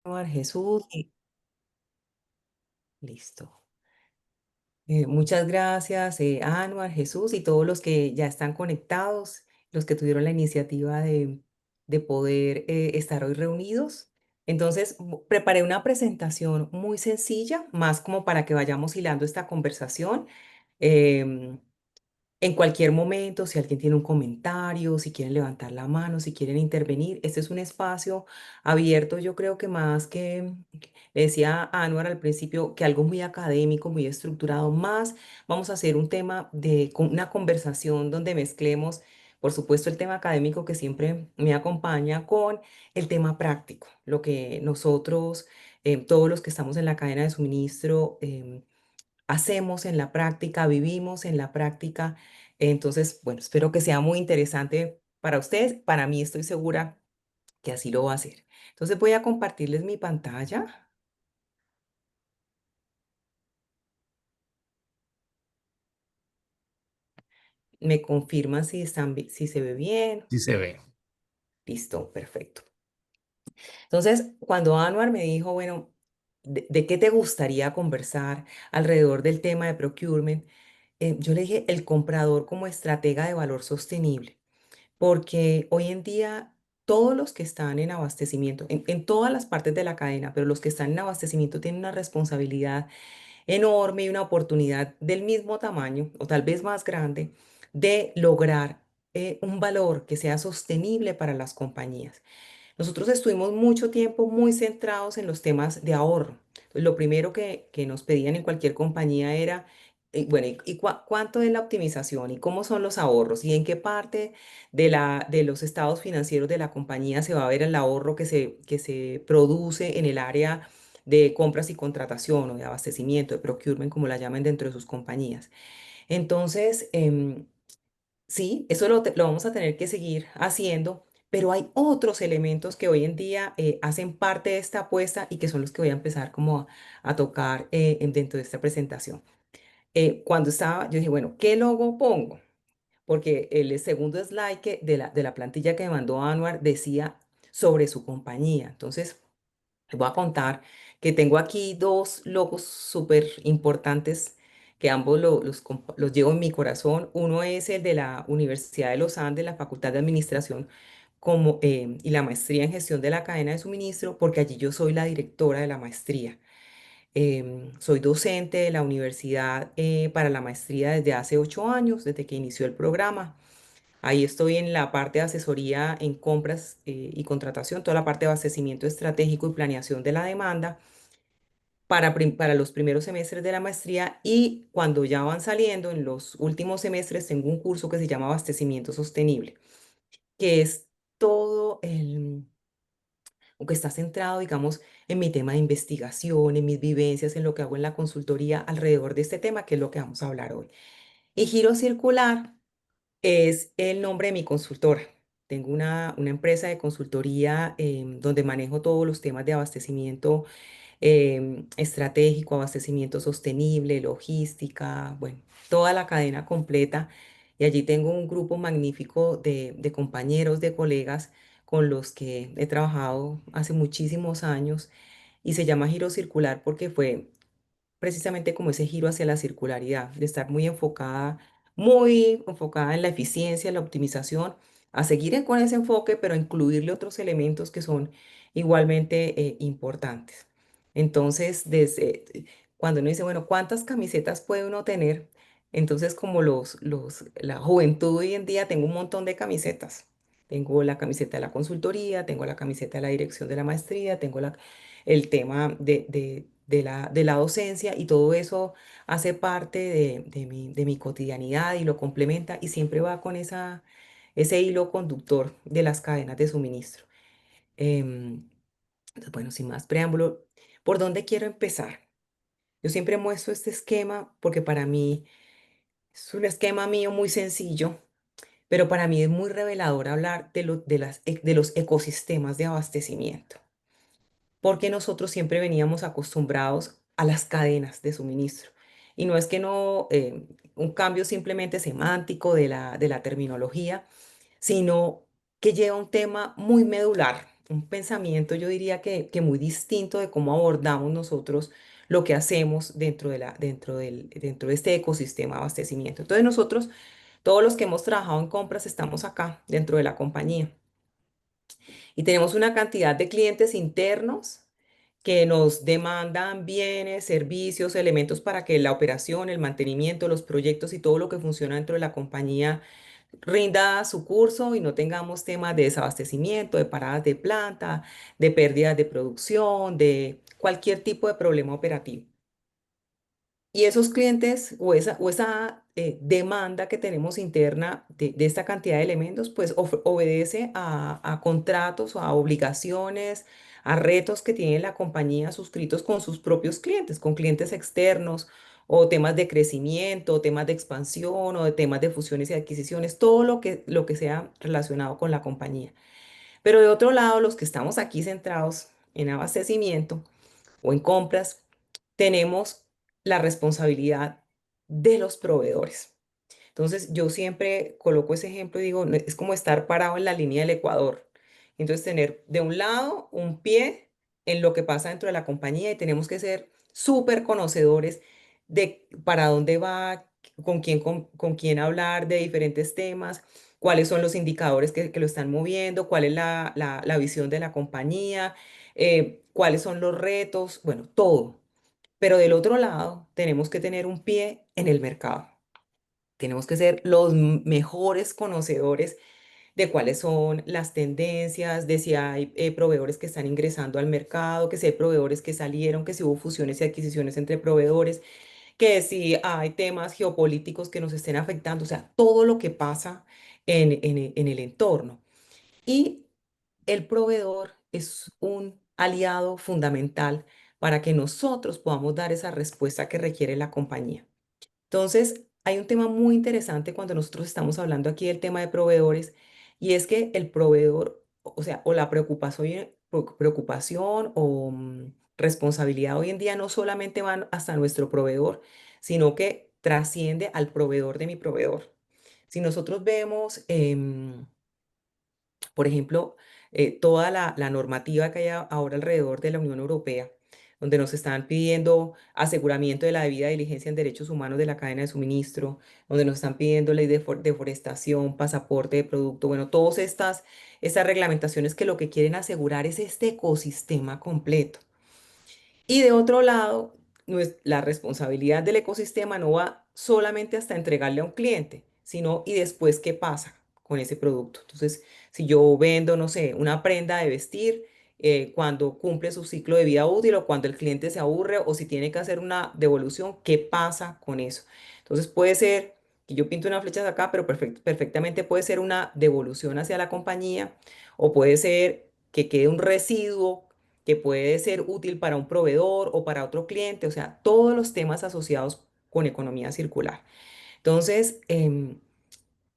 Anuar, Jesús, y listo. Muchas gracias, Anuar, Jesús y todos los que ya están conectados, los que tuvieron la iniciativa de poder estar hoy reunidos. Entonces, preparé una presentación muy sencilla, más como para que vayamos hilando esta conversación. Em, En cualquier momento, si alguien tiene un comentario, si quieren levantar la mano, si quieren intervenir, este es un espacio abierto. Yo creo que más que, le decía a Anuar al principio, que algo muy académico, muy estructurado, más vamos a hacer un tema una conversación donde mezclemos, por supuesto, el tema académico que siempre me acompaña con el tema práctico, lo que nosotros, todos los que estamos en la cadena de suministro, hacemos en la práctica, vivimos en la práctica. Entonces, bueno, espero que sea muy interesante para ustedes. Para mí estoy segura que así lo va a hacer. Entonces voy a compartirles mi pantalla. Me confirman si si se ve bien. Sí se ve. Listo, perfecto. Entonces, cuando Anwar me dijo, bueno, ¿de qué te gustaría conversar alrededor del tema de procurement? Yo le dije, el comprador como estratega de valor sostenible. Porque hoy en día todos los que están en abastecimiento, en todas las partes de la cadena, pero los que están en abastecimiento tienen una responsabilidad enorme y una oportunidad del mismo tamaño o tal vez más grande de lograr un valor que sea sostenible para las compañías. Nosotros estuvimos mucho tiempo muy centrados en los temas de ahorro. Entonces, lo primero que nos pedían en cualquier compañía era, bueno, ¿cuánto es la optimización y cómo son los ahorros y en qué parte de los estados financieros de la compañía se va a ver el ahorro que se produce en el área de compras y contratación o de abastecimiento, de procurement, como la llaman dentro de sus compañías? Entonces, sí, eso lo vamos a tener que seguir haciendo, pero hay otros elementos que hoy en día hacen parte de esta apuesta y que son los que voy a empezar como a tocar dentro de esta presentación. Cuando estaba, yo dije, bueno, ¿qué logo pongo? Porque el segundo slide de la plantilla que me mandó Anwar decía sobre su compañía. Entonces, les voy a contar que tengo aquí dos logos súper importantes que ambos los llevo en mi corazón. Uno es el de la Universidad de los Andes, la Facultad de Administración y la maestría en gestión de la cadena de suministro, porque allí yo soy la directora de la maestría. Soy docente de la universidad para la maestría desde hace 8 años, desde que inició el programa. Ahí estoy en la parte de asesoría en compras y contratación, toda la parte de abastecimiento estratégico y planeación de la demanda para los primeros semestres de la maestría, y cuando ya van saliendo en los últimos semestres tengo un curso que se llama Abastecimiento Sostenible, que es todo o que está centrado, digamos, en mi tema de investigación, en mis vivencias, en lo que hago en la consultoría alrededor de este tema, que es lo que vamos a hablar hoy. Y Giro Circular es el nombre de mi consultora. Tengo una empresa de consultoría donde manejo todos los temas de abastecimiento estratégico, abastecimiento sostenible, logística, bueno, toda la cadena completa. Y allí tengo un grupo magnífico de compañeros, de colegas con los que he trabajado hace muchísimos años, y se llama Giro Circular porque fue precisamente como ese giro hacia la circularidad, de estar muy enfocada en la eficiencia, en la optimización, a seguir con ese enfoque, pero a incluirle otros elementos que son igualmente importantes. Entonces, cuando uno dice, bueno, ¿cuántas camisetas puede uno tener? Entonces, como la juventud hoy en día, tengo un montón de camisetas. Tengo la camiseta de la consultoría, tengo la camiseta de la dirección de la maestría, tengo el tema de la docencia, y todo eso hace parte de mi cotidianidad y lo complementa y siempre va con ese hilo conductor de las cadenas de suministro. Em, entonces, bueno, sin más preámbulo, ¿por dónde quiero empezar? Yo siempre muestro este esquema porque para mí es un esquema mío muy sencillo, pero para mí es muy revelador hablar de los ecosistemas de abastecimiento, porque nosotros siempre veníamos acostumbrados a las cadenas de suministro. Y no es que no, un cambio simplemente semántico de la terminología, sino que lleva un tema muy medular un pensamiento, yo diría que muy distinto de cómo abordamos nosotros lo que hacemos dentro de este ecosistema de abastecimiento. Entonces nosotros, todos los que hemos trabajado en compras, estamos acá dentro de la compañía y tenemos una cantidad de clientes internos que nos demandan bienes, servicios, elementos para que la operación, el mantenimiento, los proyectos y todo lo que funciona dentro de la compañía rinda su curso y no tengamos temas de desabastecimiento, de paradas de planta, de pérdidas de producción, de cualquier tipo de problema operativo. Y esos clientes o esa demanda que tenemos interna de esta cantidad de elementos, pues obedece a contratos, a obligaciones, a retos que tiene la compañía suscritos con sus propios clientes, con clientes externos, o temas de crecimiento, o temas de expansión, o de temas de fusiones y adquisiciones, todo lo que sea relacionado con la compañía. Pero de otro lado, los que estamos aquí centrados en abastecimiento o en compras, tenemos la responsabilidad de los proveedores. Entonces, yo siempre coloco ese ejemplo y digo, es como estar parado en la línea del Ecuador. Entonces, tener de un lado un pie en lo que pasa dentro de la compañía y tenemos que ser súper conocedores de para dónde va, con quién hablar de diferentes temas, cuáles son los indicadores que lo están moviendo, cuál es la visión de la compañía, cuáles son los retos, bueno, todo. Pero del otro lado, tenemos que tener un pie en el mercado. Tenemos que ser los mejores conocedores de cuáles son las tendencias, de si hay proveedores que están ingresando al mercado, que si hay proveedores que salieron, que si hubo fusiones y adquisiciones entre proveedores, que si hay temas geopolíticos que nos estén afectando, o sea, todo lo que pasa en el entorno. Y el proveedor es un aliado fundamental para que nosotros podamos dar esa respuesta que requiere la compañía. Entonces, hay un tema muy interesante cuando nosotros estamos hablando aquí del tema de proveedores y es que el proveedor, o sea, o la preocupación o responsabilidad hoy en día no solamente van hasta nuestro proveedor, sino que trasciende al proveedor de mi proveedor. Si nosotros vemos, por ejemplo, toda la normativa que hay ahora alrededor de la Unión Europea, donde nos están pidiendo aseguramiento de la debida diligencia en derechos humanos de la cadena de suministro, donde nos están pidiendo ley de deforestación, pasaporte de producto, bueno, todas estas reglamentaciones que lo que quieren asegurar es este ecosistema completo. Y de otro lado, la responsabilidad del ecosistema no va solamente hasta entregarle a un cliente, sino y después qué pasa con ese producto. Entonces, si yo vendo, no sé, una prenda de vestir, cuando cumple su ciclo de vida útil o cuando el cliente se aburre o si tiene que hacer una devolución, ¿qué pasa con eso? Entonces puede ser que yo pinto una flecha acá, pero perfectamente puede ser una devolución hacia la compañía o puede ser que quede un residuo que puede ser útil para un proveedor o para otro cliente, o sea, todos los temas asociados con economía circular. Entonces,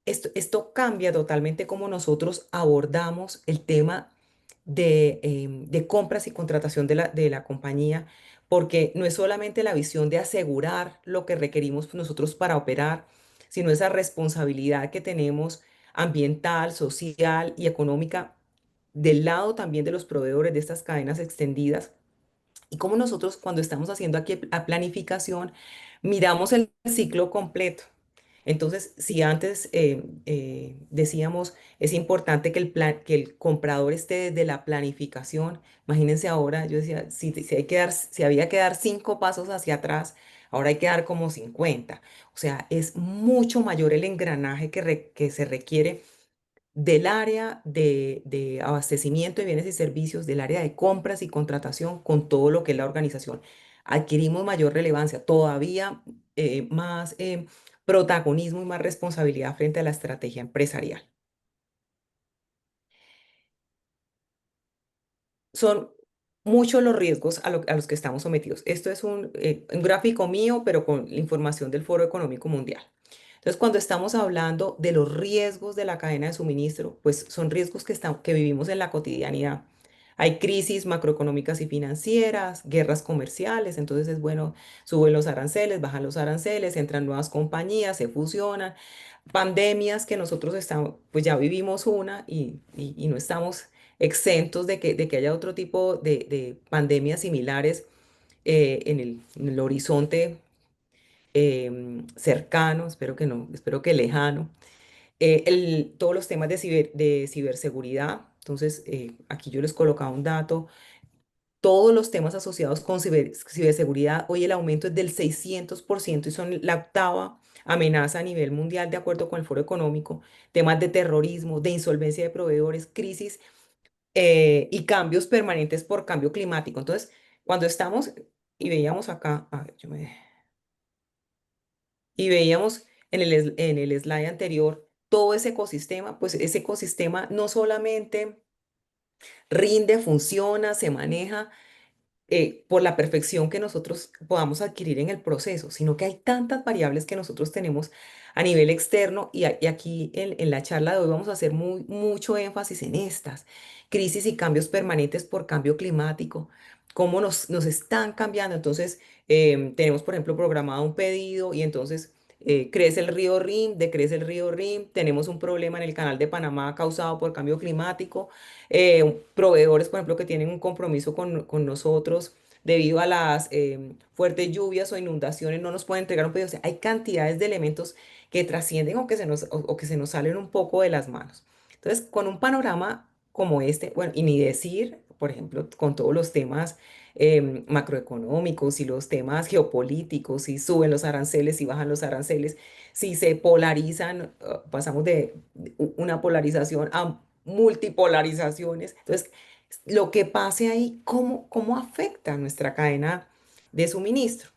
esto cambia totalmente cómo nosotros abordamos el tema de compras y contratación de la compañía, porque no es solamente la visión de asegurar lo que requerimos nosotros para operar, sino esa responsabilidad que tenemos ambiental, social y económica del lado también de los proveedores de estas cadenas extendidas y como nosotros cuando estamos haciendo aquí la planificación, miramos el ciclo completo. Entonces, si antes decíamos, es importante que que el comprador esté desde la planificación, imagínense ahora, yo decía, si hay que dar, si había que dar 5 pasos hacia atrás, ahora hay que dar como 50. O sea, es mucho mayor el engranaje que se requiere del área de abastecimiento de bienes y servicios, del área de compras y contratación con todo lo que es la organización. Adquirimos mayor relevancia, todavía más protagonismo y más responsabilidad frente a la estrategia empresarial. Son muchos los riesgos a los que estamos sometidos. Esto es un gráfico mío, pero con información del Foro Económico Mundial. Entonces, cuando estamos hablando de los riesgos de la cadena de suministro, pues son riesgos que vivimos en la cotidianidad. Hay crisis macroeconómicas y financieras, guerras comerciales, entonces es bueno, suben los aranceles, bajan los aranceles, entran nuevas compañías, se fusionan, pandemias que nosotros estamos, pues ya vivimos una y no estamos exentos de que haya otro tipo de pandemias similares en el horizonte cercano, espero que no, espero que lejano. Todos los temas de ciberseguridad, entonces aquí yo les colocaba un dato, todos los temas asociados con ciberseguridad, hoy el aumento es del 600% y son la octava amenaza a nivel mundial, de acuerdo con el Foro Económico, temas de terrorismo, de insolvencia de proveedores, crisis y cambios permanentes por cambio climático. Entonces, cuando estamos y veíamos acá, a ver, y veíamos en el slide anterior todo ese ecosistema, pues ese ecosistema no solamente rinde, funciona, se maneja por la perfección que nosotros podamos adquirir en el proceso, sino que hay tantas variables que nosotros tenemos a nivel externo y aquí en la charla de hoy vamos a hacer mucho énfasis en estas crisis y cambios permanentes por cambio climático, cómo nos están cambiando. Entonces, tenemos, por ejemplo, programado un pedido y entonces crece el río Rin, decrece el río Rin, tenemos un problema en el canal de Panamá causado por cambio climático, proveedores, por ejemplo, que tienen un compromiso con nosotros debido a las fuertes lluvias o inundaciones, no nos pueden entregar un pedido. O sea, hay cantidades de elementos que trascienden o que se nos salen un poco de las manos. Entonces, con un panorama como este, bueno, y ni decir, por ejemplo, con todos los temas macroeconómicos y los temas geopolíticos, si suben los aranceles, si bajan los aranceles, si se polarizan, pasamos de una polarización a multipolarizaciones. Entonces, lo que pase ahí, ¿cómo afecta nuestra cadena de suministro?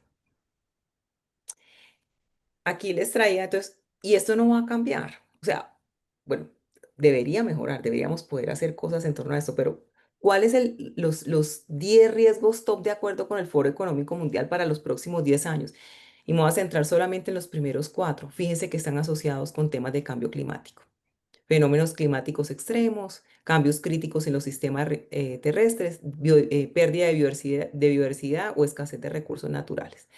Aquí les traía, entonces, y esto no va a cambiar. O sea, bueno, debería mejorar, deberíamos poder hacer cosas en torno a esto, pero ¿cuáles los 10 riesgos top de acuerdo con el Foro Económico Mundial para los próximos 10 años? Y me voy a centrar solamente en los primeros cuatro. Fíjense que están asociados con temas de cambio climático, fenómenos climáticos extremos, cambios críticos en los sistemas terrestres, pérdida de biodiversidad o escasez de recursos naturales.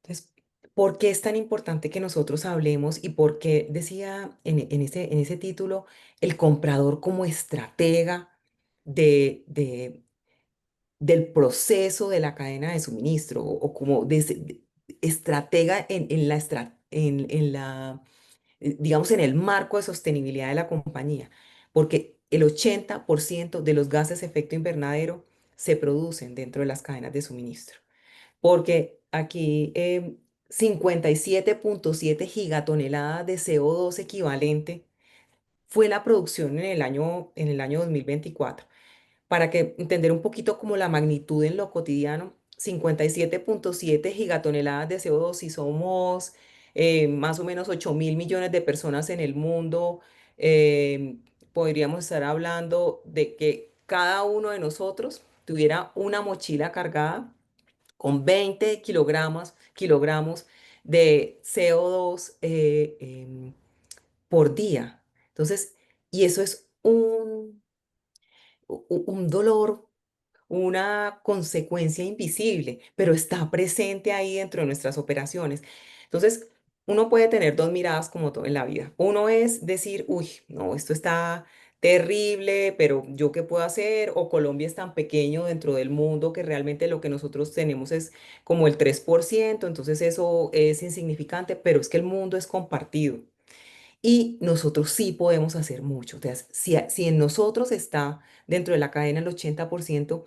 Entonces, ¿por qué es tan importante que nosotros hablemos y por qué decía en ese título el comprador como estratega de- del proceso de la cadena de suministro o como estratega en la digamos, en el marco de sostenibilidad de la compañía, porque el 80% de los gases de efecto invernadero se producen dentro de las cadenas de suministro, porque aquí 57,7 gigatoneladas de CO2 equivalente fue la producción en el año 2024. Para que entender un poquito como la magnitud en lo cotidiano, 57,7 gigatoneladas de CO2 si somos más o menos 8.000 millones de personas en el mundo, eh, podríamos estar hablando de que cada uno de nosotros tuviera una mochila cargada con 20 kilogramos de CO2 por día. Entonces, y eso es un dolor, una consecuencia invisible, pero está presente ahí dentro de nuestras operaciones. Entonces, uno puede tener dos miradas como todo en la vida. Uno es decir, uy, no, esto está terrible, pero ¿yo qué puedo hacer? O Colombia es tan pequeño dentro del mundo que realmente lo que nosotros tenemos es como el 3%, entonces eso es insignificante, pero es que el mundo es compartido. Y nosotros sí podemos hacer mucho. O sea, si en nosotros está dentro de la cadena el 80%,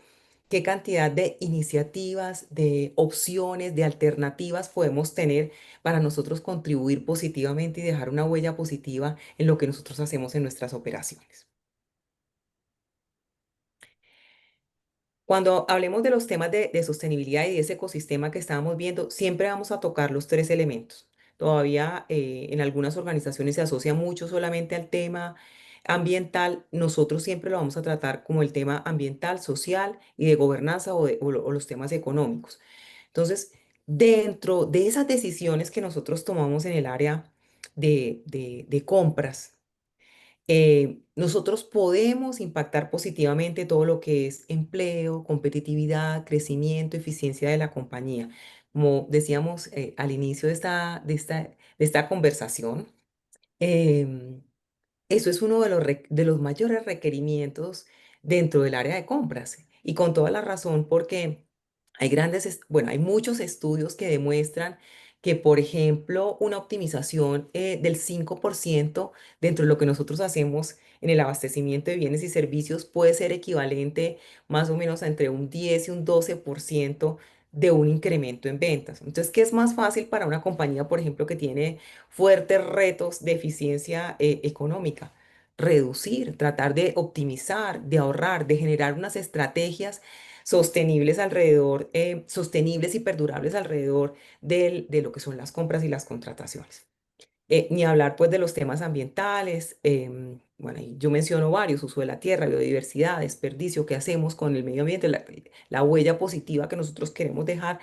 ¿qué cantidad de iniciativas, de opciones, de alternativas podemos tener para nosotros contribuir positivamente y dejar una huella positiva en lo que nosotros hacemos en nuestras operaciones? Cuando hablemos de los temas de sostenibilidad y de ese ecosistema que estábamos viendo, siempre vamos a tocar los tres elementos. Todavía en algunas organizaciones se asocia mucho solamente al tema ambiental. Nosotros siempre lo vamos a tratar como el tema ambiental, social y de gobernanza o los temas económicos. Entonces, dentro de esas decisiones que nosotros tomamos en el área de compras, nosotros podemos impactar positivamente todo lo que es empleo, competitividad, crecimiento, eficiencia de la compañía. Como decíamos al inicio de esta conversación, em, eso es uno de de los mayores requerimientos dentro del área de compras. Y con toda la razón, porque hay bueno, hay muchos estudios que demuestran que, por ejemplo, una optimización del 5% dentro de lo que nosotros hacemos en el abastecimiento de bienes y servicios puede ser equivalente más o menos a entre un 10 y un 12% de un incremento en ventas. Entonces, ¿qué es más fácil para una compañía, por ejemplo, que tiene fuertes retos de eficiencia económica? Reducir, tratar de optimizar, de ahorrar, de generar unas estrategias sostenibles alrededor, sostenibles y perdurables alrededor de lo que son las compras y las contrataciones. Ni hablar pues de los temas ambientales, bueno, y yo menciono varios: uso de la tierra, biodiversidad, desperdicio, qué hacemos con el medio ambiente, la huella positiva que nosotros queremos dejar,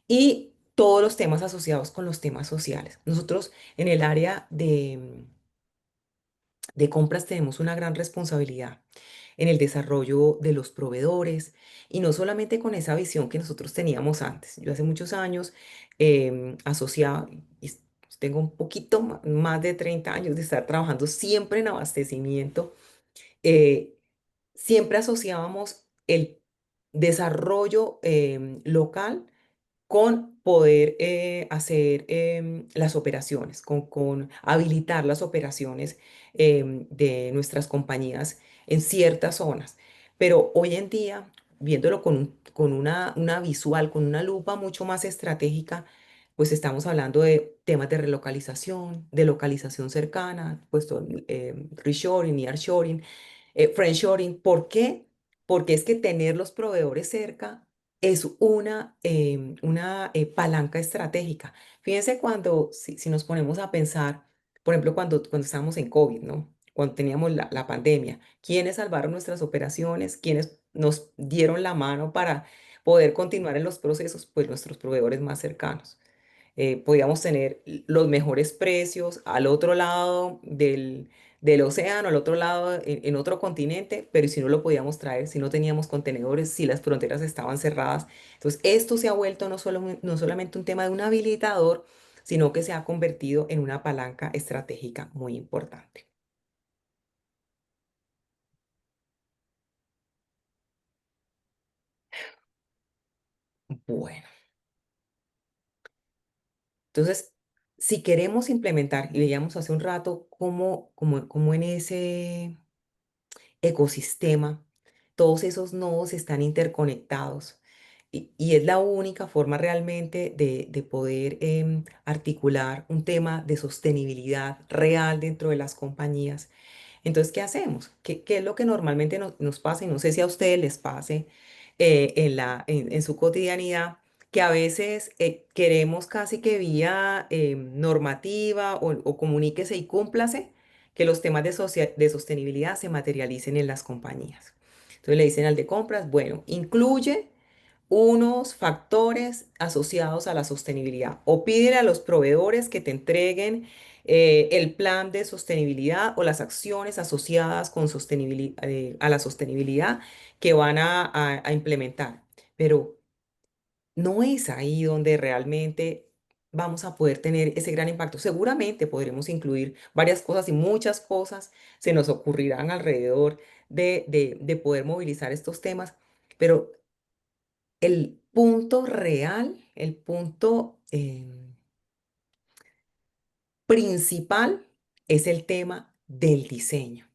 y todos los temas asociados con los temas sociales. Nosotros en el área de compras tenemos una gran responsabilidad en el desarrollo de los proveedores, y no solamente con esa visión que nosotros teníamos antes. Yo hace muchos años asociaba, y tengo un poquito más de 30 años de estar trabajando siempre en abastecimiento, eh, siempre asociábamos el desarrollo local con poder hacer las operaciones, con habilitar las operaciones de nuestras compañías en ciertas zonas. Pero hoy en día, viéndolo con una visual, con una lupa mucho más estratégica, pues estamos hablando de temas de localización cercana, pues reshoring, nearshoring, friendshoring. ¿Por qué? Porque es que tener los proveedores cerca es una palanca estratégica. Fíjense cuando, si nos ponemos a pensar, por ejemplo, cuando estábamos en COVID, ¿no? Cuando teníamos la pandemia, ¿quiénes salvaron nuestras operaciones? ¿Quiénes nos dieron la mano para poder continuar en los procesos? Pues nuestros proveedores más cercanos. Podíamos tener los mejores precios al otro lado del océano, al otro lado, en otro continente, pero si no lo podíamos traer, si no teníamos contenedores, si las fronteras estaban cerradas. Entonces, esto se ha vuelto no solamente un tema de un habilitador, sino que se ha convertido en una palanca estratégica muy importante. Bueno, entonces, si queremos implementar, y veíamos hace un rato cómo en ese ecosistema, todos esos nodos están interconectados, y es la única forma realmente de poder articular un tema de sostenibilidad real dentro de las compañías. Entonces, ¿qué hacemos? ¿Qué es lo que normalmente nos pasa? Y no sé si a ustedes les pase en su cotidianidad, que a veces queremos casi que vía normativa o comuníquese y cúmplase, que los temas de sostenibilidad se materialicen en las compañías. Entonces le dicen al de compras, bueno, incluye unos factores asociados a la sostenibilidad, o pídele a los proveedores que te entreguen el plan de sostenibilidad o las acciones asociadas con a la sostenibilidad que van a implementar. Pero no es ahí donde realmente vamos a poder tener ese gran impacto. Seguramente podremos incluir varias cosas, y muchas cosas se nos ocurrirán alrededor de poder movilizar estos temas, pero el punto real, el punto principal, es el tema del diseño,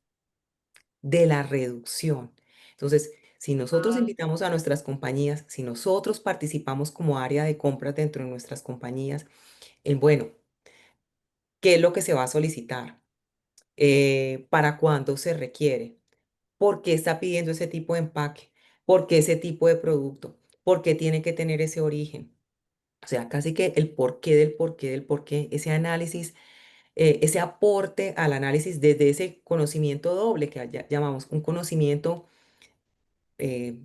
de la reducción. Entonces, si nosotros invitamos a nuestras compañías, si nosotros participamos como área de compras dentro de nuestras compañías, bueno, ¿qué es lo que se va a solicitar? ¿Para cuándo se requiere? ¿Por qué está pidiendo ese tipo de empaque? ¿Por qué ese tipo de producto? ¿Por qué tiene que tener ese origen? O sea, casi que el porqué del porqué del porqué, ese análisis, ese aporte al análisis desde ese conocimiento doble que llamamos un conocimiento eh,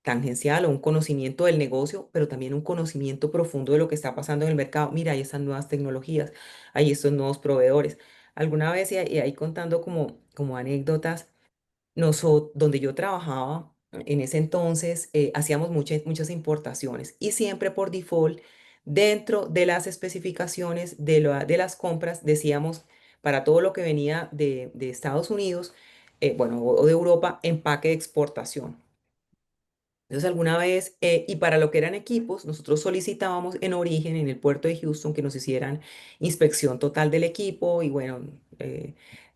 tangencial, o un conocimiento del negocio, pero también un conocimiento profundo de lo que está pasando en el mercado. Mira, hay estas nuevas tecnologías, hay estos nuevos proveedores. Alguna vez, y ahí contando como anécdotas, donde yo trabajaba en ese entonces, hacíamos muchas importaciones, y siempre por default, dentro de las especificaciones de las compras, decíamos para todo lo que venía de Estados Unidos, bueno, o de Europa, empaque de exportación. Entonces, alguna vez, y para lo que eran equipos, nosotros solicitábamos en origen, en el puerto de Houston, que nos hicieran inspección total del equipo y, bueno,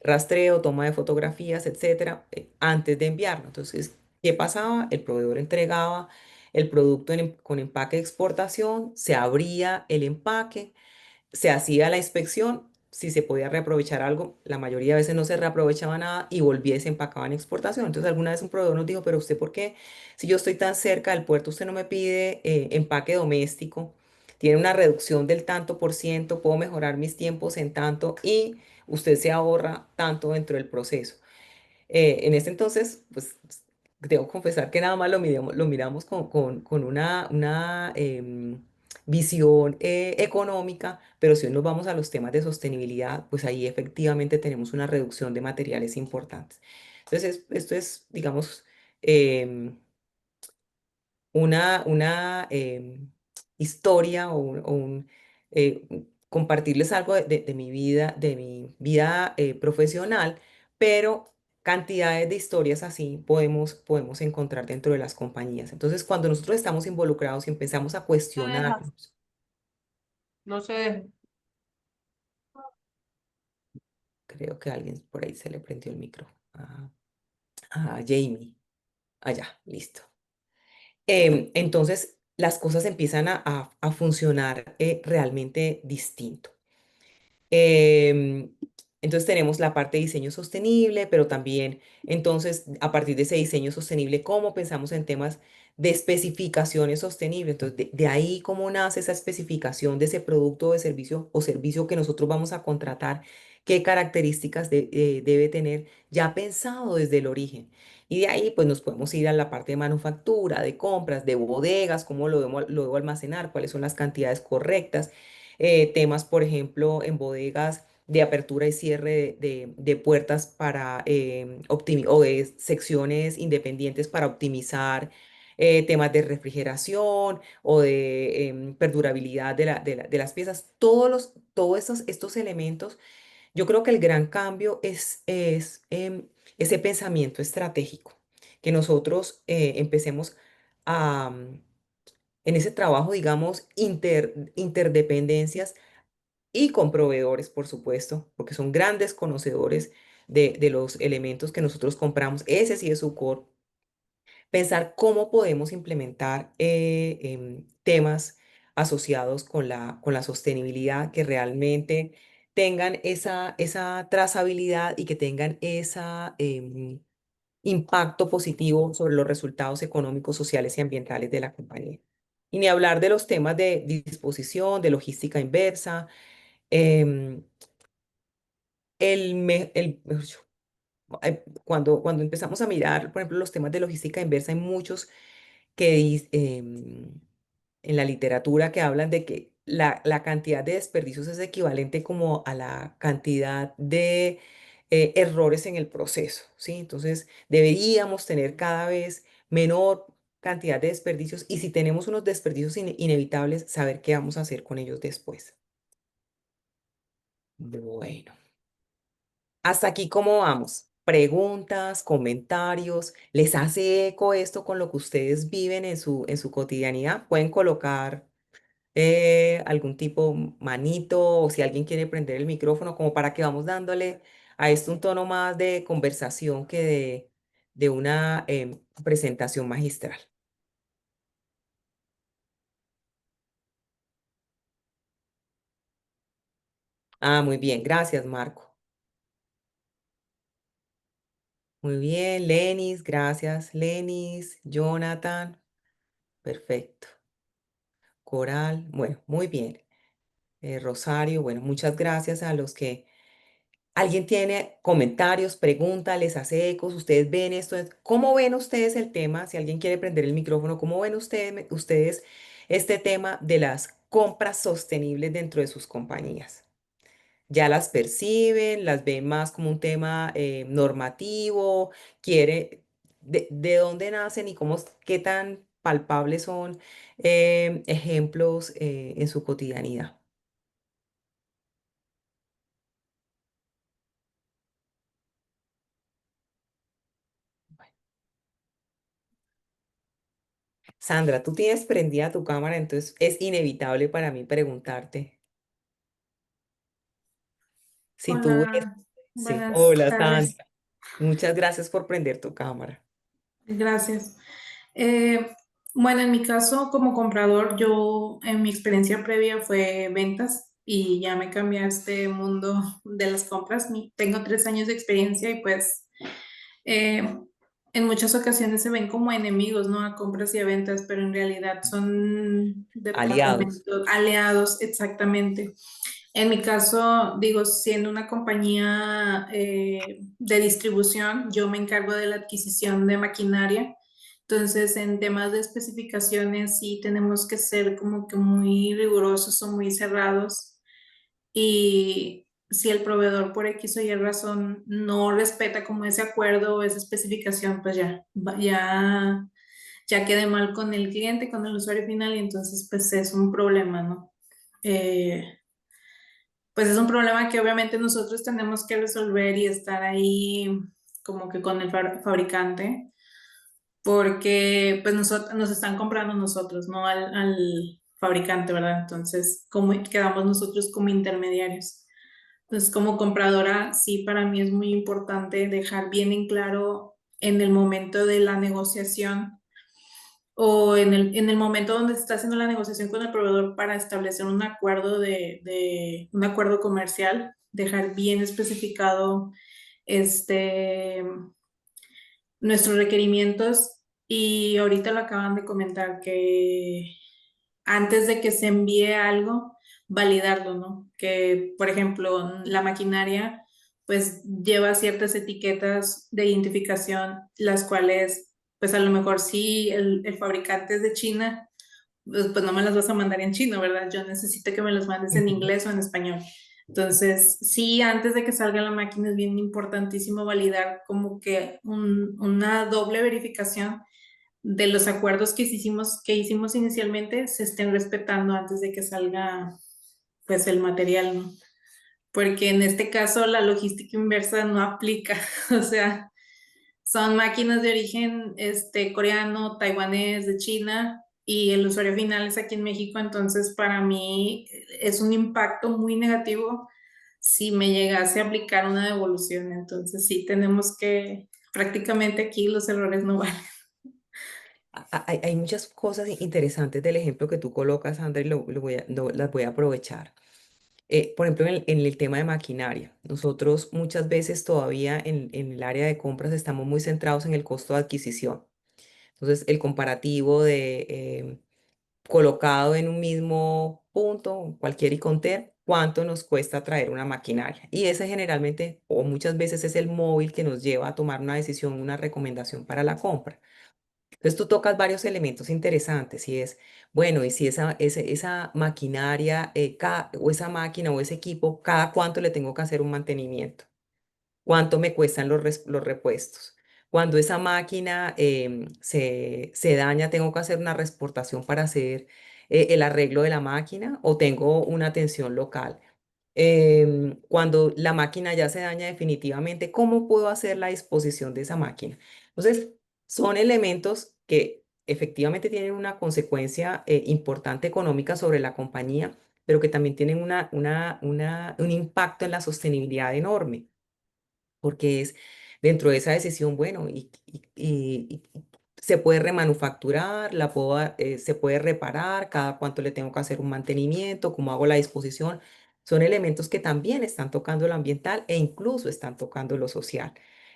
rastreo, toma de fotografías, etcétera, antes de enviarlo. Entonces, ¿qué pasaba? El proveedor entregaba el producto con empaque de exportación, se abría el empaque, se hacía la inspección, si se podía reaprovechar algo, la mayoría de veces no se reaprovechaba nada y volvía y se empacaba en exportación. Entonces alguna vez un proveedor nos dijo, pero usted, ¿por qué? Si yo estoy tan cerca del puerto, usted no me pide empaque doméstico, tiene una reducción del tanto por ciento, puedo mejorar mis tiempos en tanto y usted se ahorra tanto dentro del proceso. En ese entonces, pues tengo que confesar que nada más lo miramos con una visión económica, pero si hoy nos vamos a los temas de sostenibilidad, pues ahí efectivamente tenemos una reducción de materiales importantes. Entonces, esto es, digamos, em, una historia compartirles algo de mi vida profesional, pero cantidades de historias así podemos encontrar dentro de las compañías. Entonces, cuando nosotros estamos involucrados y empezamos a Se deja, cuestionarnos, no se deja. creo que a alguien por ahí se le prendió el micro. A Jamie. Allá, listo. Entonces, las cosas empiezan a funcionar realmente distinto. Em, entonces tenemos la parte de diseño sostenible, pero también entonces a partir de ese diseño sostenible, ¿cómo pensamos en temas de especificaciones sostenibles? Entonces de ahí cómo nace esa especificación de ese producto de servicio o servicio que nosotros vamos a contratar, qué características debe tener ya pensado desde el origen. Y de ahí pues nos podemos ir a la parte de manufactura, de compras, de bodegas, cómo lo debo almacenar, cuáles son las cantidades correctas, temas, por ejemplo, en bodegas de apertura y cierre de puertas para o de secciones independientes para optimizar temas de refrigeración o de perdurabilidad de las piezas. Todos estos elementos, yo creo que el gran cambio es ese pensamiento estratégico, que nosotros empecemos a, en ese trabajo, digamos, interdependencias y con proveedores, por supuesto, porque son grandes conocedores de los elementos que nosotros compramos. Ese sí es su core. Pensar cómo podemos implementar temas asociados con la sostenibilidad que realmente tengan esa trazabilidad y que tengan ese impacto positivo sobre los resultados económicos, sociales y ambientales de la compañía. Y ni hablar de los temas de disposición, de logística inversa, em, mejor dicho, cuando empezamos a mirar, por ejemplo, los temas de logística inversa, hay muchos en la literatura que hablan de que la cantidad de desperdicios es equivalente como a la cantidad de errores en el proceso, ¿sí? Entonces, deberíamos tener cada vez menor cantidad de desperdicios y si tenemos unos desperdicios inevitables, saber qué vamos a hacer con ellos después. Bueno. Hasta aquí, ¿cómo vamos? Preguntas, comentarios, ¿les hace eco esto con lo que ustedes viven en su cotidianidad? Pueden colocar algún tipo manito o si alguien quiere prender el micrófono como para que vamos dándole a esto un tono más de conversación que de una presentación magistral. Ah, muy bien, gracias, Marco. Muy bien, Lenis, gracias, Lenis, Jonathan, perfecto. Coral, bueno, muy bien. Rosario, bueno, muchas gracias a los que alguien tiene comentarios, preguntas, les hace ecos, ustedes ven esto, ¿cómo ven ustedes el tema? Si alguien quiere prender el micrófono, ¿cómo ven ustedes este tema de las compras sostenibles dentro de sus compañías? ¿Ya las perciben, las ven más como un tema normativo? ¿De dónde nacen y qué tan palpables son ejemplos en su cotidianidad? Sandra, tú tienes prendida tu cámara, entonces es inevitable para mí preguntarte si tú eres... Hola, Sí, buenas hola tardes. Sandra, muchas gracias por prender tu cámara. Gracias. Eh, bueno, en mi caso, como comprador, yo en mi experiencia previa fue ventas y ya me cambié a este mundo de las compras. Tengo 3 años de experiencia y pues eh, en muchas ocasiones se ven como enemigos, ¿no? A compras y a ventas, pero en realidad son Aliados. departamentos aliados, exactamente. En mi caso, digo, siendo una compañía de distribución, yo me encargo de la adquisición de maquinaria. Entonces, en temas de especificaciones, sí tenemos que ser como que muy rigurosos o muy cerrados. Y si el proveedor por X o Y razón no respeta como ese acuerdo o esa especificación, pues ya, ya quede mal con el cliente, con el usuario final, y entonces pues es un problema, ¿no? Eh, pues es un problema que obviamente nosotros tenemos que resolver y estar ahí como que con el fabricante, porque pues nosotros nos están comprando nosotros, no al fabricante, ¿verdad? Entonces, ¿cómo quedamos nosotros como intermediarios? Entonces, como compradora, sí, para mí es muy importante dejar bien en claro en el momento de la negociación o en el momento donde se está haciendo la negociación con el proveedor para establecer un acuerdo un acuerdo comercial, dejar bien especificado este, nuestros requerimientos. Y ahorita lo acaban de comentar que antes de que se envíe algo, validarlo, ¿no? Que, por ejemplo, la maquinaria pues lleva ciertas etiquetas de identificación, las cuales pues a lo mejor sí el fabricante es de China, pues no me las vas a mandar en chino, ¿verdad? Yo necesito que me las mandes en Ujú. inglés o en español. Entonces, sí, antes de que salga la máquina es bien importantísimo validar como que una doble verificación de los acuerdos que hicimos inicialmente se estén respetando antes de que salga pues el material, ¿no? Porque en este caso la logística inversa no aplica, o sea, son máquinas de origen coreano, taiwanés, de China, y el usuario final es aquí en México, entonces para mí es un impacto muy negativo si me llegase a aplicar una devolución, entonces sí tenemos que, prácticamente aquí los errores no valen. Hay muchas cosas interesantes del ejemplo que tú colocas, Sandra, y las voy a aprovechar. Por ejemplo, en el tema de maquinaria, nosotros muchas veces todavía en el área de compras estamos muy centrados en el costo de adquisición. Entonces, el comparativo de colocado en un mismo punto, cualquier iconter, cuánto nos cuesta traer una maquinaria. Y ese generalmente o muchas veces es el móvil que nos lleva a tomar una decisión, una recomendación para la compra. Entonces tú tocas varios elementos interesantes y es, bueno, y si esa maquinaria o esa máquina o ese equipo, ¿cada cuánto le tengo que hacer un mantenimiento? ¿Cuánto me cuestan los repuestos? Cuando esa máquina se daña, ¿tengo que hacer una reportación para hacer el arreglo de la máquina o tengo una atención local? Cuando la máquina ya se daña definitivamente, ¿cómo puedo hacer la disposición de esa máquina? Entonces, son elementos que efectivamente tienen una consecuencia importante económica sobre la compañía, pero que también tienen un impacto en la sostenibilidad enorme porque es dentro de esa decisión, bueno, y se puede remanufacturar, se puede reparar, cada cuánto le tengo que hacer un mantenimiento, cómo hago la disposición. Son elementos que también están tocando lo ambiental e incluso están tocando lo social.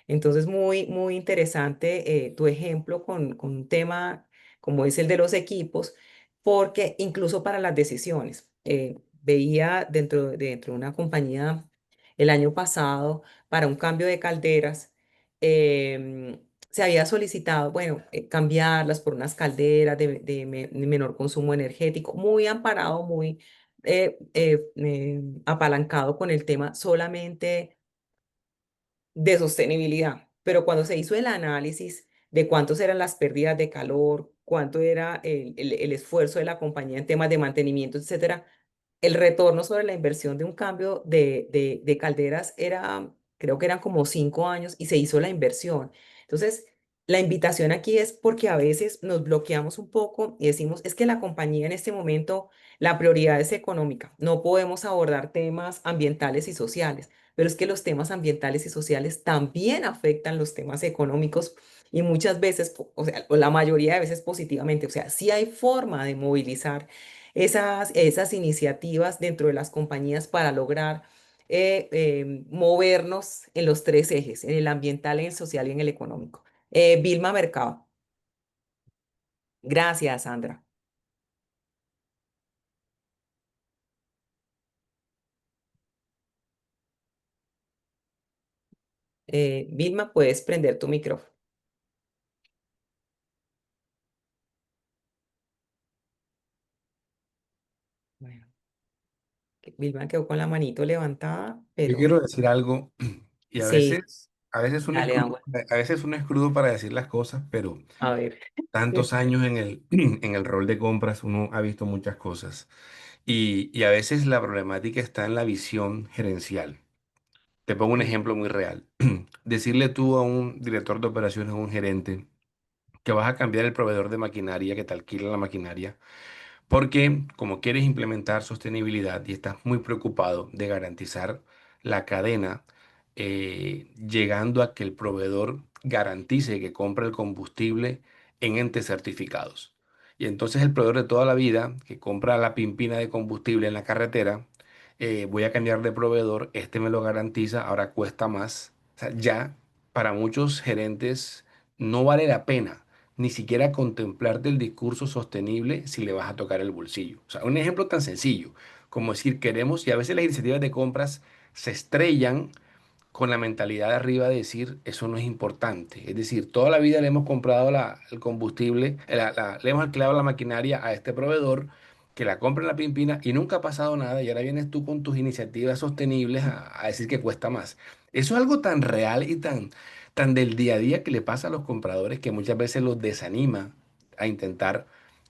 Entonces, muy interesante tu ejemplo con un tema como es el de los equipos, porque incluso para las decisiones, veía dentro de una compañía el año pasado, para un cambio de calderas, se había solicitado, bueno, cambiarlas por unas calderas de menor consumo energético, muy amparado, muy apalancado con el tema solamente de sostenibilidad. Pero cuando se hizo el análisis de cuántos eran las pérdidas de calor, cuánto era el esfuerzo de la compañía en temas de mantenimiento, etcétera, el retorno sobre la inversión de un cambio de calderas era, creo que eran como 5 años y se hizo la inversión. Entonces, La invitación aquí es porque a veces nos bloqueamos un poco y decimos, es que la compañía en este momento, la prioridad es económica, no podemos abordar temas ambientales y sociales, pero es que los temas ambientales y sociales también afectan los temas económicos y muchas veces, o sea, o la mayoría de veces positivamente, o sea, sí hay forma de movilizar esas iniciativas dentro de las compañías para lograr movernos en los tres ejes, en el ambiental, en el social y en el económico. Vilma Mercado. Gracias, Sandra. Vilma, puedes prender tu micrófono. Bueno, Vilma quedó con la manito levantada, Yo pero quiero decir algo y sí, a veces uno es dale, crudo, agua. a veces uno es crudo para decir las cosas, pero A ver. tantos años en en el rol de compras uno ha visto muchas cosas y a veces la problemática está en la visión gerencial. Te pongo un Mm, ejemplo muy real. Decirle tú a un director de operaciones o un gerente que vas a cambiar el proveedor de maquinaria, que te alquila la maquinaria, porque como quieres implementar sostenibilidad y estás muy preocupado de garantizar la cadena, llegando a que el proveedor garantice que compra el combustible en entes certificados. Y entonces el proveedor de toda la vida que compra la pimpina de combustible en la carretera, voy a cambiar de proveedor, este me lo garantiza, ahora cuesta más. O sea, ya para muchos gerentes no vale la pena ni siquiera contemplarte el discurso sostenible si le vas a tocar el bolsillo. O sea, un ejemplo tan sencillo como decir queremos, y a veces las iniciativas de compras se estrellan con la mentalidad de arriba de decir eso no es importante. Es decir, toda la vida le hemos comprado el combustible, le hemos alquilado la maquinaria a este proveedor que la compra en la pimpina y nunca ha pasado nada y ahora vienes tú con tus iniciativas sostenibles a decir que cuesta más. Eso es algo tan real y tan del día a día que le pasa a los compradores que muchas veces los desanima a intentar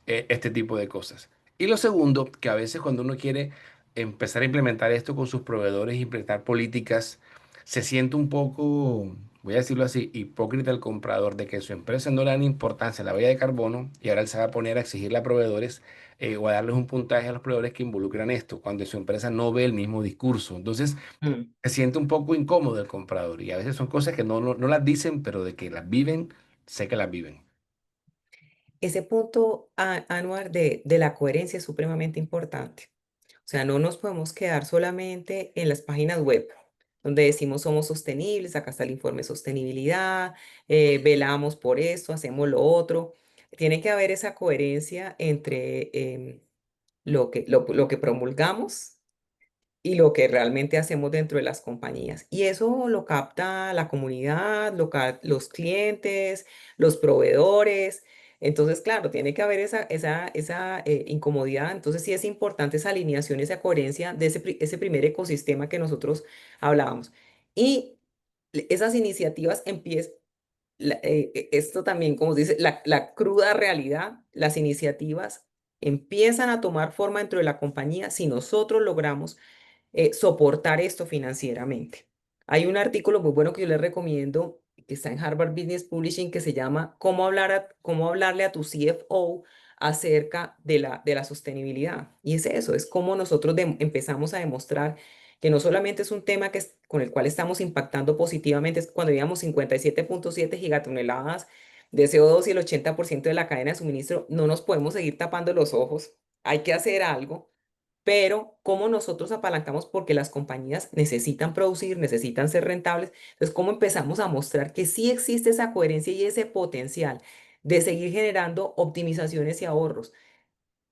este tipo de cosas. Y lo segundo, que a veces cuando uno quiere empezar a implementar esto con sus proveedores, implementar políticas, se siente un poco, voy a decirlo así, hipócrita el comprador de que su empresa no le dan importancia a la huella de carbono y ahora él se va a poner a exigirle a proveedores o a darles un puntaje a los proveedores que involucran esto, cuando su empresa no ve el mismo discurso. Entonces, mm. se siente un poco incómodo el comprador y a veces son cosas que no las dicen, pero de que las viven, sé que las viven. Ese punto, Anuar, de la coherencia es supremamente importante. O sea, no nos podemos quedar solamente en las páginas web, donde decimos somos sostenibles, acá está el informe de sostenibilidad, velamos por esto, hacemos lo otro. Tiene que haber esa coherencia entre lo que promulgamos y lo que realmente hacemos dentro de las compañías. Y eso lo capta la comunidad, los clientes, los proveedores. Entonces, claro, tiene que haber esa incomodidad. Entonces, sí es importante esa alineación, esa coherencia de ese primer ecosistema que nosotros hablábamos. Y esas iniciativas empiezan, esto también, como dice, la cruda realidad, las iniciativas empiezan a tomar forma dentro de la compañía si nosotros logramos soportar esto financieramente. Hay un artículo muy bueno que yo les recomiendo, que está en Harvard Business Publishing, que se llama Cómo hablarle a tu CFO acerca de la sostenibilidad. Y es eso, es cómo nosotros empezamos a demostrar que no solamente es un tema con el cual estamos impactando positivamente, es cuando digamos 57,7 gigatoneladas de CO2 y el 80% de la cadena de suministro, no nos podemos seguir tapando los ojos, hay que hacer algo, pero cómo nosotros apalancamos porque las compañías necesitan producir, necesitan ser rentables. Entonces, cómo empezamos a mostrar que sí existe esa coherencia y ese potencial de seguir generando optimizaciones y ahorros,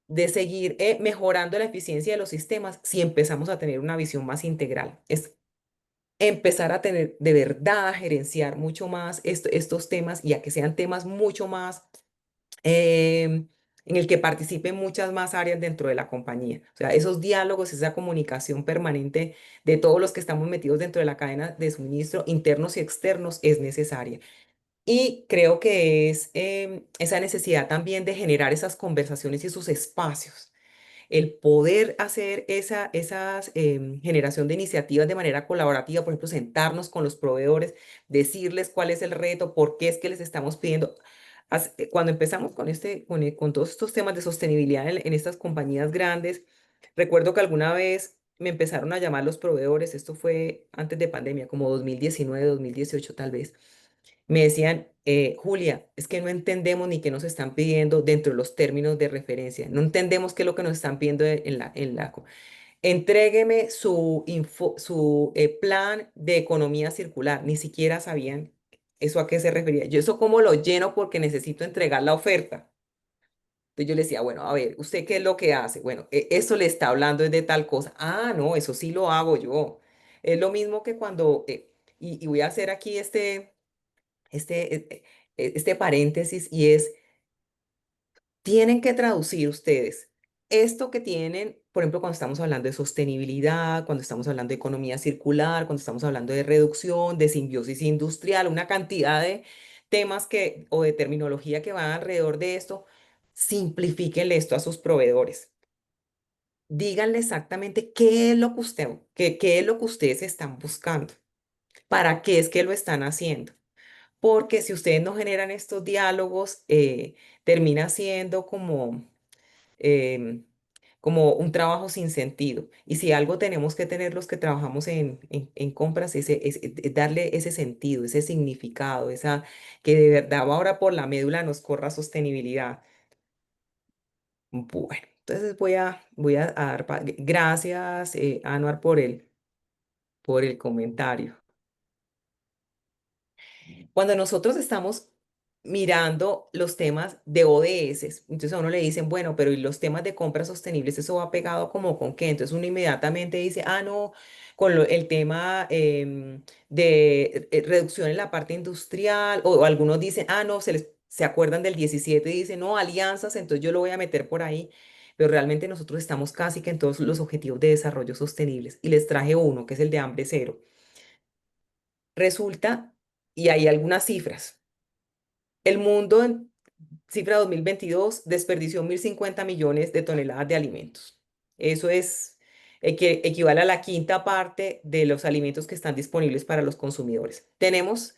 de seguir mejorando la eficiencia de los sistemas si empezamos a tener una visión más integral. Es empezar a tener de verdad a gerenciar mucho más estos temas y a que sean temas mucho más en el que participen muchas más áreas dentro de la compañía. O sea, esos diálogos, esa comunicación permanente de todos los que estamos metidos dentro de la cadena de suministro, internos y externos, es necesaria. Y creo que es esa necesidad también de generar esas conversaciones y esos espacios el poder hacer generación de iniciativas de manera colaborativa, por ejemplo, sentarnos con los proveedores, decirles cuál es el reto, por qué es que les estamos pidiendo. Cuando empezamos con todos estos temas de sostenibilidad en estas compañías grandes, recuerdo que alguna vez me empezaron a llamar los proveedores, esto fue antes de pandemia, como 2019, 2018 tal vez. Me decían, Julia, es que no entendemos ni qué nos están pidiendo dentro de los términos de referencia. No entendemos qué es lo que nos están pidiendo Entrégueme su plan de economía circular. Ni siquiera sabían eso a qué se refería. Yo eso cómo lo lleno porque necesito entregar la oferta. Entonces yo le decía, bueno, a ver, ¿usted qué es lo que hace? Bueno, eso le está hablando es de tal cosa. Ah, no, eso sí lo hago yo. Es lo mismo que cuando, y voy a hacer aquí este paréntesis y es, tienen que traducir ustedes esto que tienen, por ejemplo, cuando estamos hablando de sostenibilidad, cuando estamos hablando de economía circular, cuando estamos hablando de reducción, de simbiosis industrial, una cantidad de temas o de terminología que van alrededor de esto, simplifíquenle esto a sus proveedores. Díganle exactamente qué es lo que qué es lo que ustedes están buscando, para qué es que lo están haciendo. Porque si ustedes no generan estos diálogos, termina siendo em, como un trabajo sin sentido. Y si algo tenemos que tener los que trabajamos en compras, es darle ese sentido, ese significado, que de verdad ahora por la médula nos corra sostenibilidad. Bueno, entonces voy a dar, gracias, Anuar, por el comentario. Cuando nosotros estamos mirando los temas de ODS, entonces a uno le dicen, bueno, pero ¿y los temas de compras sostenibles, eso va pegado como con qué? Entonces uno inmediatamente dice, ah, no, el tema de reducción en la parte industrial, o algunos dicen, ah, no, se acuerdan del 17 y dicen, no, alianzas, entonces yo lo voy a meter por ahí. Pero realmente nosotros estamos casi que en todos los objetivos de desarrollo sostenibles. Y les traje uno, que es el de hambre cero. Resulta, y hay algunas cifras. El mundo en cifra 2022 desperdició 1.050 millones de toneladas de alimentos. Eso equivale a la quinta parte de los alimentos que están disponibles para los consumidores. Tenemos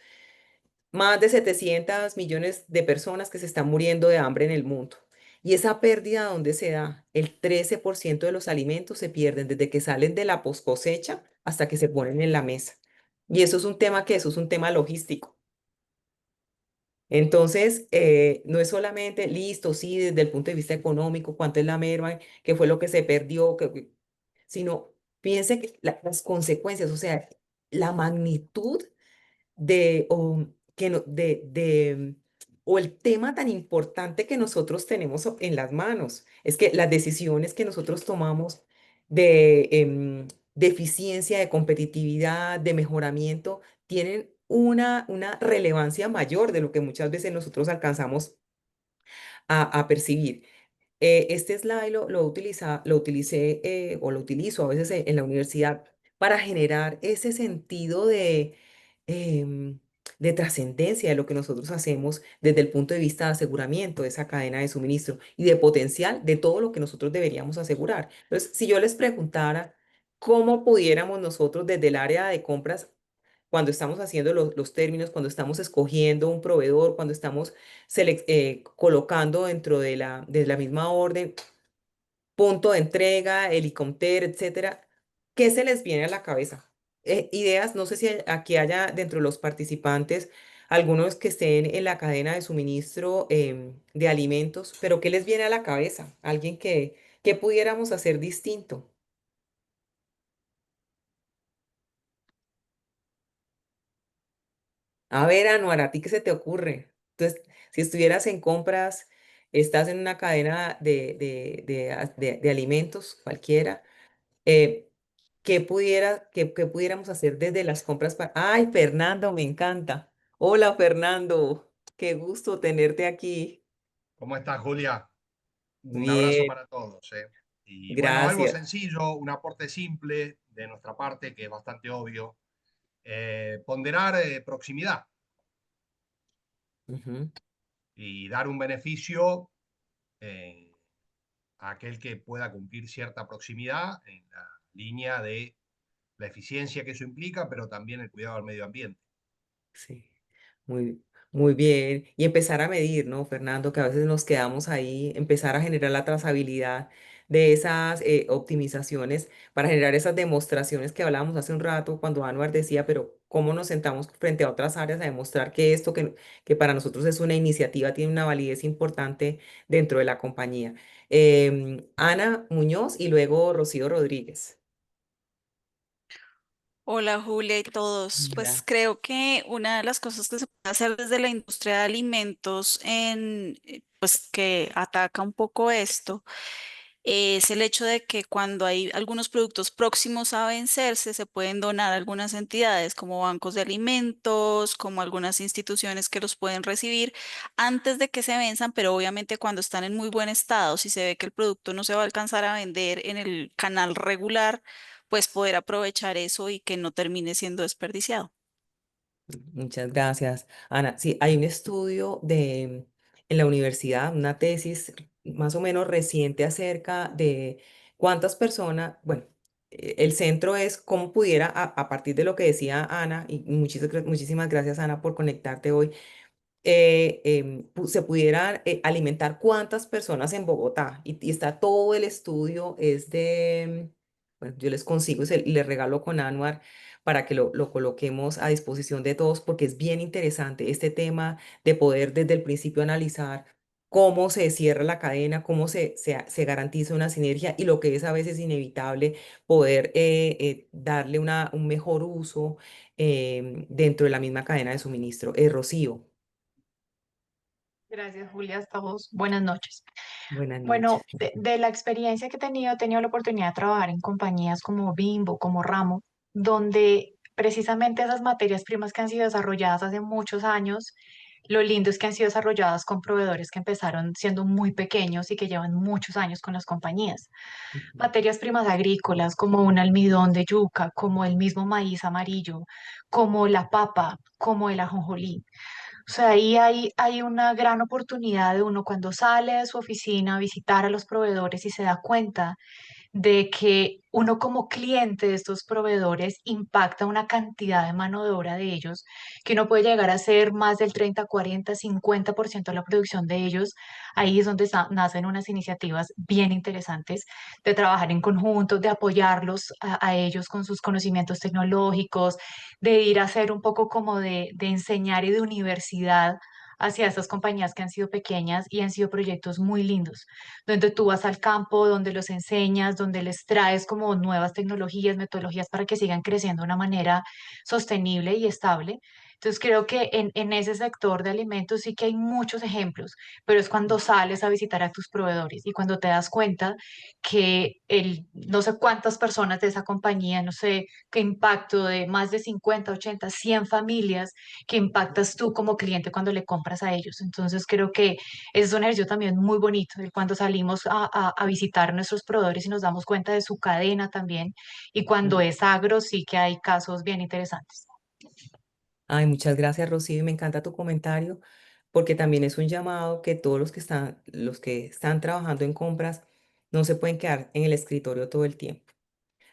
más de 700 millones de personas que se están muriendo de hambre en el mundo. Y esa pérdida, ¿dónde se da? El 13% de los alimentos se pierden desde que salen de la cosecha hasta que se ponen en la mesa. Y eso es un tema logístico. Entonces, no es solamente listo, sí, desde el punto de vista económico, cuánto es la merma, qué fue lo que se perdió, sino piense que las consecuencias, o sea, la magnitud de, o, que no- o el tema tan importante que nosotros tenemos en las manos. Es que las decisiones que nosotros tomamos de eficiencia, de competitividad, de mejoramiento, tienen una relevancia mayor de lo que muchas veces nosotros alcanzamos a percibir. Este slide lo utilicé o lo utilizo a veces en la universidad para generar ese sentido em, de trascendencia de lo que nosotros hacemos desde el punto de vista de aseguramiento de esa cadena de suministro y de potencial de todo lo que nosotros deberíamos asegurar. Entonces, si yo les preguntara cómo pudiéramos nosotros desde el área de compras cuando estamos haciendo los términos, cuando estamos escogiendo un proveedor, cuando estamos colocando dentro de la misma orden, punto de entrega, helicóptero, etcétera, ¿qué se les viene a la cabeza? Ideas, no sé si aquí haya dentro de los participantes algunos que estén en la cadena de suministro de alimentos, pero ¿qué les viene a la cabeza? Alguien que pudiéramos hacer distinto. A ver, Anuar, ¿a ti qué se te ocurre? Entonces, si estuvieras en compras, estás en una cadena de alimentos, cualquiera, eh, ¿qué pudiéramos hacer desde las compras para... Ay, Fernando, me encanta. Hola, Fernando. Qué gusto tenerte aquí. ¿Cómo estás, Julia? Un abrazo Bien, para todos. Y bueno, algo gracias. sencillo, un aporte simple de nuestra parte, que es bastante obvio. Ponderar proximidad Ujú, y dar un beneficio eh, a aquel que pueda cumplir cierta proximidad en la línea de la eficiencia que eso implica, pero también el cuidado del medio ambiente. Sí, muy, muy bien. Y empezar a medir, ¿no, Fernando? Que a veces nos quedamos ahí, empezar a generar la trazabilidad de esas optimizaciones para generar esas demostraciones que hablábamos hace un rato cuando Anwar decía, pero ¿cómo nos sentamos frente a otras áreas a demostrar que esto que para nosotros es una iniciativa tiene una validez importante dentro de la compañía? Ana Muñoz y luego Rocío Rodríguez. Hola Julia y todos. Pues Mira. creo que una de las cosas que se puede hacer desde la industria de alimentos pues que ataca un poco esto es el hecho de que cuando hay algunos productos próximos a vencerse, se pueden donar a algunas entidades como bancos de alimentos, como algunas instituciones que los pueden recibir antes de que se venzan, pero obviamente cuando están en muy buen estado, si se ve que el producto no se va a alcanzar a vender en el canal regular, pues poder aprovechar eso y que no termine siendo desperdiciado. Muchas gracias, Ana. Sí, hay un estudio en la universidad, una tesis más o menos reciente acerca de cuántas personas, bueno, el centro es cómo pudiera, a partir de lo que decía Ana, y muchísimas gracias, Ana, por conectarte hoy, se pudieran alimentar cuántas personas en Bogotá. Y está todo el estudio, es de, bueno, yo les consigo y les regalo con Anuar para que lo coloquemos a disposición de todos, porque es bien interesante este tema de poder desde el principio analizar cómo se cierra la cadena, cómo se garantiza una sinergia y lo que es a veces inevitable, poder darle un mejor uso dentro de la misma cadena de suministro. Rocío. Gracias, Julia. Hasta vos. Buenas noches. Buenas Bueno, noches. de la experiencia que he tenido la oportunidad de trabajar en compañías como Bimbo, como Ramo, donde precisamente esas materias primas que han sido desarrolladas hace muchos años, lo lindo es que han sido desarrolladas con proveedores que empezaron siendo muy pequeños y que llevan muchos años con las compañías. Ujú. Materias primas agrícolas como un almidón de yuca, como el mismo maíz amarillo, como la papa, como el ajonjolí. O sea, ahí hay una gran oportunidad de uno cuando sale de su oficina a visitar a los proveedores y se da cuenta de que uno como cliente de estos proveedores impacta una cantidad de mano de obra de ellos, que uno puede llegar a ser más del 30, 40, 50% de la producción de ellos. Ahí es donde nacen unas iniciativas bien interesantes de trabajar en conjunto, de apoyarlos a ellos con sus conocimientos tecnológicos, de ir a hacer un poco como de enseñar y de universidad hacia estas compañías que han sido pequeñas y han sido proyectos muy lindos donde tú vas al campo, donde los enseñas, donde les traes como nuevas tecnologías, metodologías para que sigan creciendo de una manera sostenible y estable. Entonces creo que en ese sector de alimentos sí que hay muchos ejemplos, pero es cuando sales a visitar a tus proveedores y cuando te das cuenta que no sé cuántas personas de esa compañía, no sé qué impacto de más de 50, 80, 100 familias que impactas tú como cliente cuando le compras a ellos. Entonces creo que es un ejercicio también muy bonito, el cuando salimos a visitar nuestros proveedores y nos damos cuenta de su cadena también. Y cuando es agro, sí que hay casos bien interesantes. Ay, muchas gracias, Rocío, y me encanta tu comentario, porque también es un llamado que todos los que están trabajando en compras no se pueden quedar en el escritorio todo el tiempo.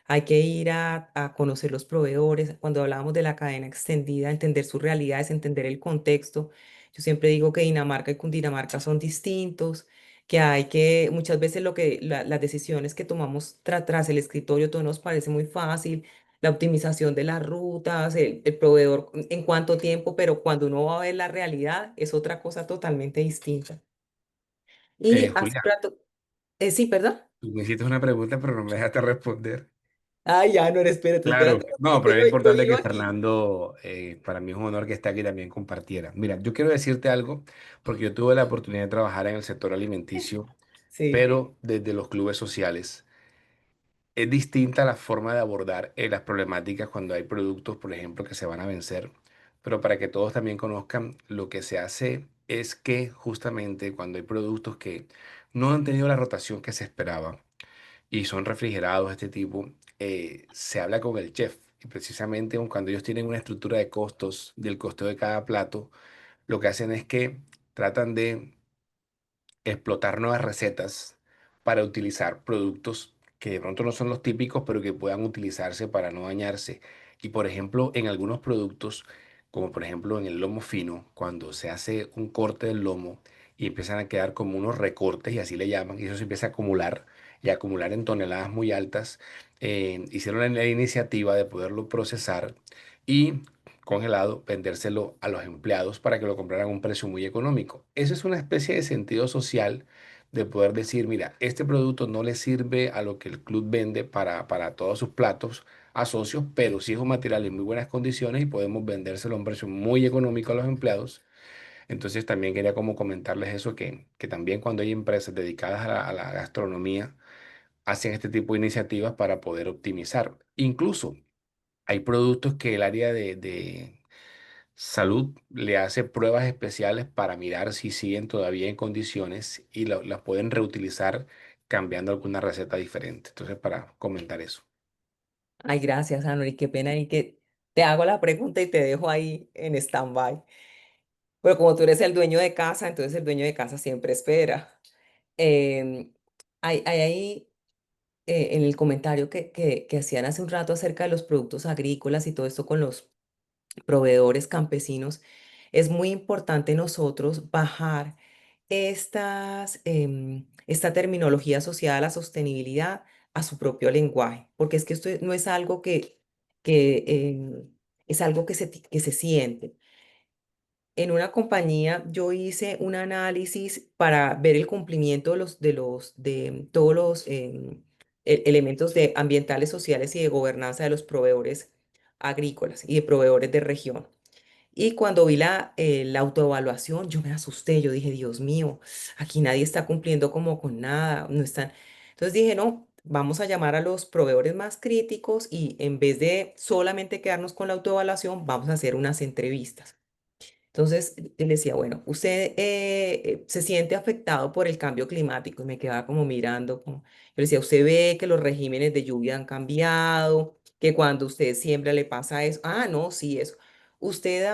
Hay que ir a conocer los proveedores. Cuando hablamos de la cadena extendida, entender sus realidades, entender el contexto. Yo siempre digo que Dinamarca y Cundinamarca son distintos, que hay que, muchas veces las decisiones que tomamos tras el escritorio, todo nos parece muy fácil, la optimización de las rutas, el proveedor en cuánto tiempo, pero cuando uno va a ver la realidad es otra cosa totalmente distinta. Y hace Julia, rato, sí, perdón. tú me hiciste una pregunta, pero no me dejaste responder. Ay, ya, no, espérate, Claro, espérate. no, pero era Yo importante digo que aquí. Fernando, para mí es un honor que esté aquí también compartiera. Mira, yo quiero decirte algo, porque yo tuve la oportunidad de trabajar en el sector alimenticio, Sí. pero desde los clubes sociales. Es distinta la forma de abordar las problemáticas cuando hay productos, por ejemplo, que se van a vencer, pero para que todos también conozcan, lo que se hace es que justamente cuando hay productos que no han tenido la rotación que se esperaba y son refrigerados, este tipo, se habla con el chef y precisamente cuando ellos tienen una estructura de costos del costo de cada plato, lo que hacen es que tratan de explotar nuevas recetas para utilizar productos que de pronto no son los típicos, pero que puedan utilizarse para no dañarse. Y por ejemplo, en algunos productos, como por ejemplo en el lomo fino, cuando se hace un corte del lomo y empiezan a quedar como unos recortes, y así le llaman, y eso se empieza a acumular y a acumular en toneladas muy altas, hicieron la iniciativa de poderlo procesar y congelado, vendérselo a los empleados para que lo compraran a un precio muy económico. Eso es una especie de sentido social de poder decir, mira, este producto no le sirve a lo que el club vende para todos sus platos a socios, pero sí es un material en muy buenas condiciones y podemos vendérselo a un precio muy económico a los empleados. Entonces también quería como comentarles eso, que también cuando hay empresas dedicadas a la gastronomía, hacen este tipo de iniciativas para poder optimizar. Incluso hay productos que el área de salud le hace pruebas especiales para mirar si siguen todavía en condiciones y las pueden reutilizar cambiando alguna receta diferente. Entonces, para comentar eso. Ay, gracias, Anori, qué pena y que te hago la pregunta y te dejo ahí en stand-by. Pero como tú eres el dueño de casa, entonces el dueño de casa siempre espera. Em, hay ahí en el comentario que hacían hace un rato acerca de los productos agrícolas y todo esto con los proveedores campesinos, es muy importante nosotros bajar esta terminología asociada a la sostenibilidad a su propio lenguaje, porque es que esto no es algo que es algo que se siente. En una compañía yo hice un análisis para ver el cumplimiento de todos los elementos de ambientales, sociales y de gobernanza de los proveedores agrícolas y de proveedores de región. Y cuando vi la autoevaluación, yo me asusté, yo dije, Dios mío, aquí nadie está cumpliendo como con nada, no están. Entonces dije, no, vamos a llamar a los proveedores más críticos y en vez de solamente quedarnos con la autoevaluación, vamos a hacer unas entrevistas. Entonces, él decía, bueno, usted se siente afectado por el cambio climático. Y me quedaba como mirando, yo le decía, usted ve que los regímenes de lluvia han cambiado, que cuando usted siembra le pasa eso. Ah, no, sí, eso. Usted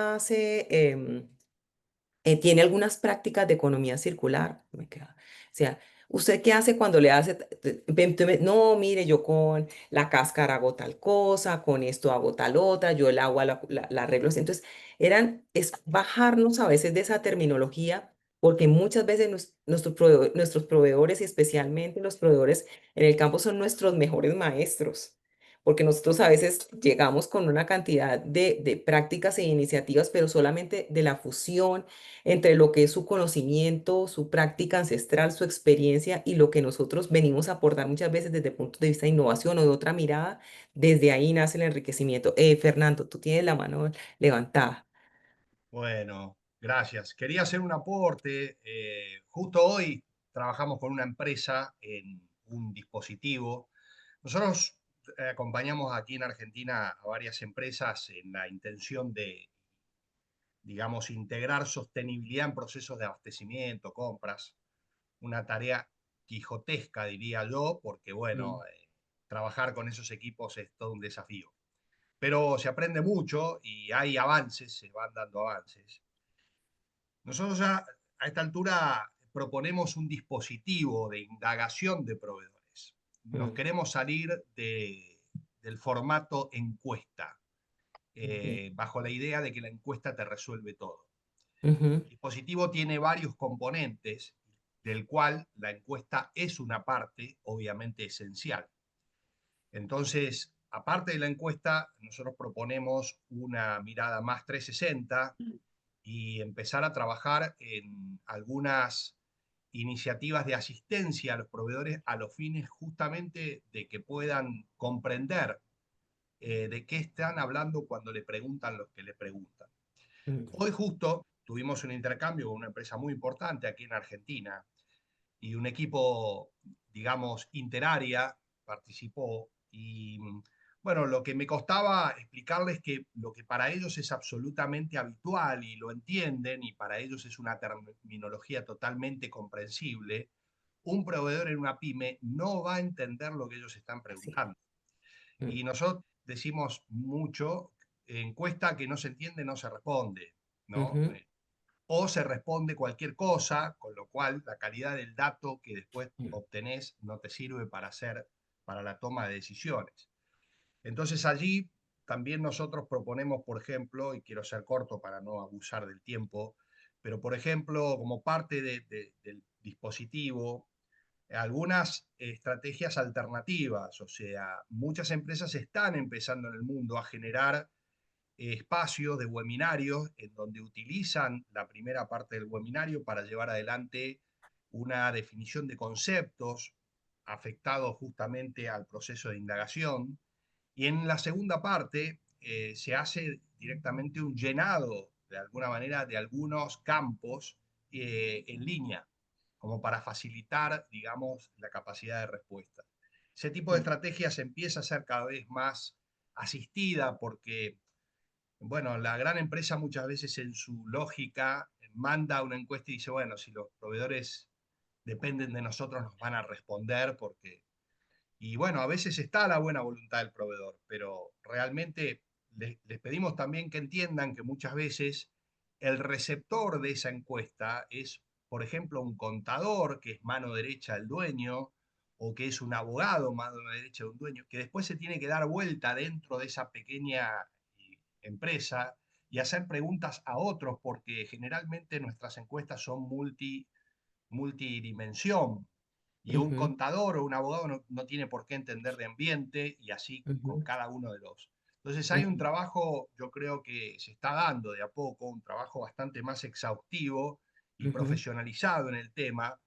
tiene algunas prácticas de economía circular. Me queda. O sea, ¿usted qué hace cuando le hace? No, mire, yo con la cáscara hago tal cosa, con esto hago tal otra, yo el agua la arreglo así. Entonces, es bajarnos a veces de esa terminología, porque muchas veces nuestros proveedores, y especialmente los proveedores en el campo, son nuestros mejores maestros. Porque nosotros a veces llegamos con una cantidad de prácticas e iniciativas, pero solamente de la fusión entre lo que es su conocimiento, su práctica ancestral, su experiencia y lo que nosotros venimos a aportar muchas veces desde el punto de vista de innovación o de otra mirada, desde ahí nace el enriquecimiento. Fernando, tú tienes la mano levantada. Bueno, gracias. Quería hacer un aporte. Justo hoy trabajamos con una empresa en un dispositivo. Nosotros acompañamos aquí en Argentina a varias empresas en la intención de, digamos, integrar sostenibilidad en procesos de abastecimiento, compras. Una tarea quijotesca, diría yo, porque, bueno, Mm, trabajar con esos equipos es todo un desafío. Pero se aprende mucho y hay avances, se van dando avances. Nosotros ya a esta altura proponemos un dispositivo de indagación de proveedores. Nos mm, queremos salir del formato encuesta, ujú, bajo la idea de que la encuesta te resuelve todo. ujú, El dispositivo tiene varios componentes, del cual la encuesta es una parte, obviamente, esencial. Entonces, aparte de la encuesta, nosotros proponemos una mirada más 360 y empezar a trabajar en algunas iniciativas de asistencia a los proveedores a los fines justamente de que puedan comprender de qué están hablando cuando le preguntan los que le preguntan. mm, Hoy justo tuvimos un intercambio con una empresa muy importante aquí en Argentina y un equipo, digamos, interárea participó y bueno, lo que me costaba explicarles que lo que para ellos es absolutamente habitual y lo entienden y para ellos es una terminología totalmente comprensible, un proveedor en una pyme no va a entender lo que ellos están sí, preguntando. mm, Y nosotros decimos mucho, encuesta que no se entiende no se responde, ¿no? ujú, o se responde cualquier cosa, con lo cual la calidad del dato que después obtenés no te sirve para la toma de decisiones. Entonces allí también nosotros proponemos, por ejemplo, y quiero ser corto para no abusar del tiempo, pero por ejemplo, como parte del dispositivo, algunas estrategias alternativas, o sea, muchas empresas están empezando en el mundo a generar espacios de webinarios en donde utilizan la primera parte del webinario para llevar adelante una definición de conceptos afectados justamente al proceso de indagación. Y en la segunda parte se hace directamente un llenado, de alguna manera, de algunos campos en línea, como para facilitar, digamos, la capacidad de respuesta. Ese tipo de estrategias empieza a ser cada vez más asistida porque bueno, la gran empresa muchas veces en su lógica manda una encuesta y dice, bueno, si los proveedores dependen de nosotros nos van a responder porque... Y bueno, a veces está la buena voluntad del proveedor, pero realmente les pedimos también que entiendan que muchas veces el receptor de esa encuesta es, por ejemplo, un contador que es mano derecha del dueño o que es un abogado mano derecha de un dueño, que después se tiene que dar vuelta dentro de esa pequeña empresa y hacer preguntas a otros, porque generalmente nuestras encuestas son multidimensión y un Ujú, contador o un abogado no tiene por qué entender de ambiente y así con ujú, cada uno de los. Entonces hay un ujú, trabajo, yo creo que se está dando de a poco, un trabajo bastante más exhaustivo y ujú, profesionalizado en el tema,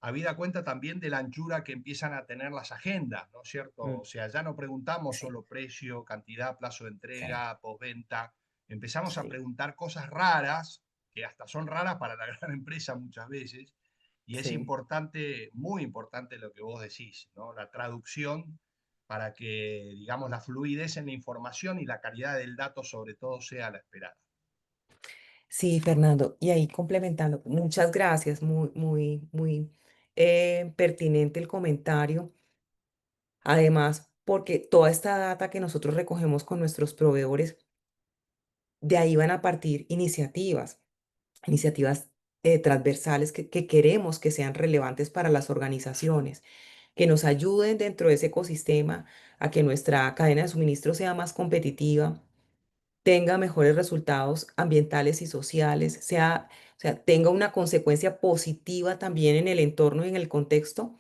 habida cuenta también de la anchura que empiezan a tener las agendas, ¿no es cierto? mm, O sea, ya no preguntamos sí, solo precio, cantidad, plazo de sí, entrega, postventa, empezamos a sí, preguntar cosas raras, que hasta son raras para la gran empresa muchas veces, y es sí. importante, muy importante lo que vos decís, ¿no? La traducción para que, digamos, la fluidez en la información y la calidad del dato sobre todo sea la esperada. Sí, Fernando, y ahí complementando, muchas gracias, muy, muy, muy pertinente el comentario. Además, porque toda esta data que nosotros recogemos con nuestros proveedores, de ahí van a partir iniciativas transversales que queremos que sean relevantes para las organizaciones, que nos ayuden dentro de ese ecosistema a que nuestra cadena de suministro sea más competitiva, tenga mejores resultados ambientales y sociales, o sea, tenga una consecuencia positiva también en el entorno y en el contexto.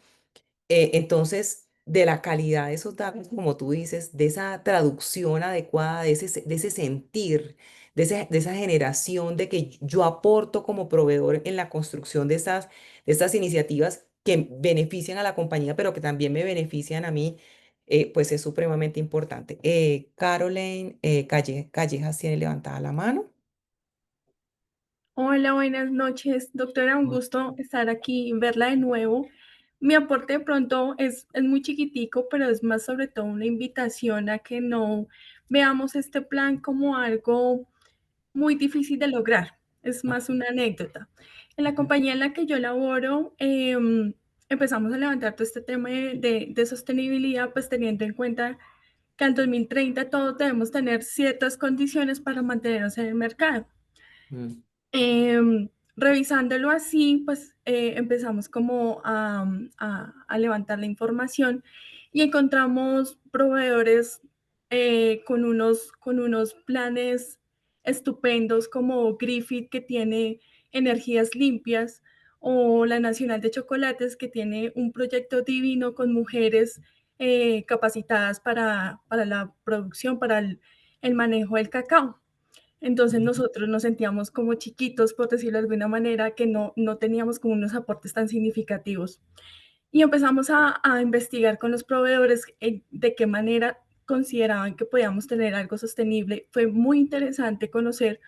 Entonces, de la calidad de esos datos, como tú dices, de esa traducción adecuada, de ese sentir, de esa generación de que yo aporto como proveedor en la construcción de estas iniciativas que benefician a la compañía, pero que también me benefician a mí, pues es supremamente importante. Caroline Callejas tiene levantada la mano. Hola, buenas noches, doctora. Un gusto estar aquí y verla de nuevo. Mi aporte de pronto es muy chiquitico, pero es más sobre todo una invitación a que no veamos este plan como algo muy difícil de lograr. Es más una anécdota. En la Ujú, compañía en la que yo laboro, empezamos a levantar todo este tema de sostenibilidad, pues teniendo en cuenta que al 2030 todos debemos tener ciertas condiciones para mantenernos en el mercado. mm, Revisándolo así, pues empezamos como a levantar la información y encontramos proveedores con unos planes estupendos como Griffith, que tiene energías limpias, o la Nacional de Chocolates, que tiene un proyecto divino con mujeres capacitadas para la producción, para el manejo del cacao. Entonces ujú, nosotros nos sentíamos como chiquitos, por decirlo de alguna manera, que no teníamos como unos aportes tan significativos. Y empezamos a investigar con los proveedores de qué manera consideraban que podíamos tener algo sostenible. Fue muy interesante conocer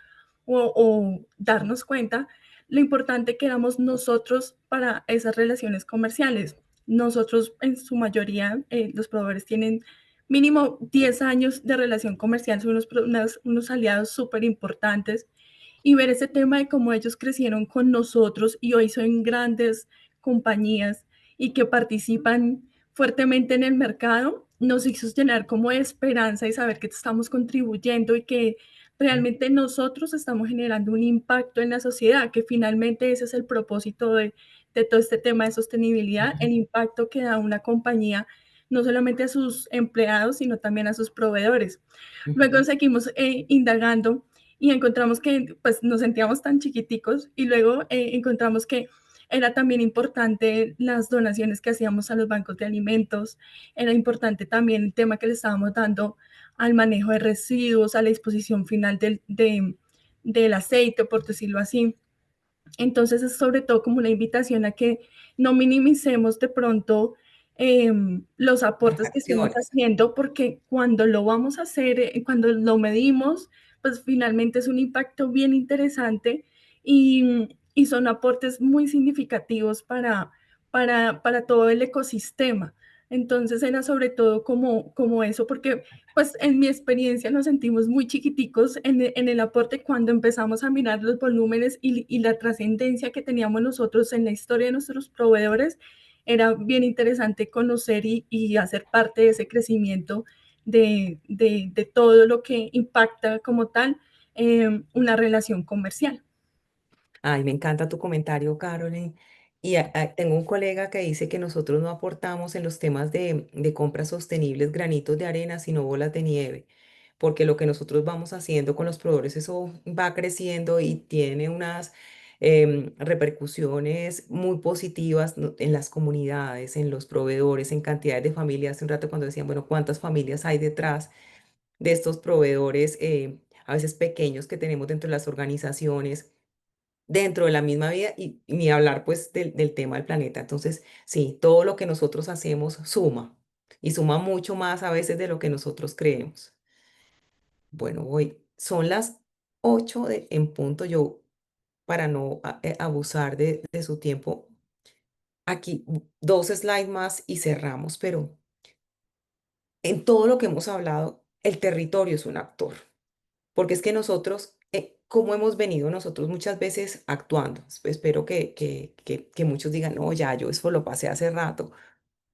o darnos cuenta lo importante que éramos nosotros para esas relaciones comerciales. Nosotros, en su mayoría, los proveedores tienen mínimo 10 años de relación comercial, son unos aliados súper importantes, y ver ese tema de cómo ellos crecieron con nosotros y hoy son grandes compañías y que participan fuertemente en el mercado, nos hizo llenar como de esperanza y saber que estamos contribuyendo y que realmente nosotros estamos generando un impacto en la sociedad, que finalmente ese es el propósito de todo este tema de sostenibilidad, el impacto que da una compañía no solamente a sus empleados, sino también a sus proveedores. Luego Ujú. seguimos indagando y encontramos que pues, nos sentíamos tan chiquiticos y luego encontramos que era también importante las donaciones que hacíamos a los bancos de alimentos, era importante también el tema que le estábamos dando al manejo de residuos, a la disposición final del aceite, por decirlo así. Entonces es sobre todo como una invitación a que no minimicemos de pronto los Las aportes que estemos acciones. haciendo, porque cuando lo vamos a hacer, cuando lo medimos, pues finalmente es un impacto bien interesante y son aportes muy significativos para todo el ecosistema. Entonces era sobre todo como eso, porque pues en mi experiencia nos sentimos muy chiquiticos en el aporte cuando empezamos a mirar los volúmenes y la trascendencia que teníamos nosotros en la historia de nuestros proveedores. Era bien interesante conocer y hacer parte de ese crecimiento de todo lo que impacta como tal una relación comercial. Ay, me encanta tu comentario, Carolyn. Y tengo un colega que dice que nosotros no aportamos en los temas de compras sostenibles granitos de arena, sino bolas de nieve, porque lo que nosotros vamos haciendo con los proveedores, eso va creciendo y tiene unas repercusiones muy positivas, ¿no?, en las comunidades, en los proveedores, en cantidades de familias. Hace un rato cuando decían, bueno, ¿cuántas familias hay detrás de estos proveedores, a veces pequeños, que tenemos dentro de las organizaciones? Dentro de la misma vida y ni hablar pues del tema del planeta. Entonces, sí, todo lo que nosotros hacemos suma y suma mucho más a veces de lo que nosotros creemos. Bueno, hoy son las 8 en punto. Yo, para no abusar de su tiempo, aquí dos slides más y cerramos, pero en todo lo que hemos hablado, el territorio es un actor. Porque es que nosotros, ¿cómo hemos venido nosotros muchas veces actuando? Espero que muchos digan, no, ya, yo eso lo pasé hace rato.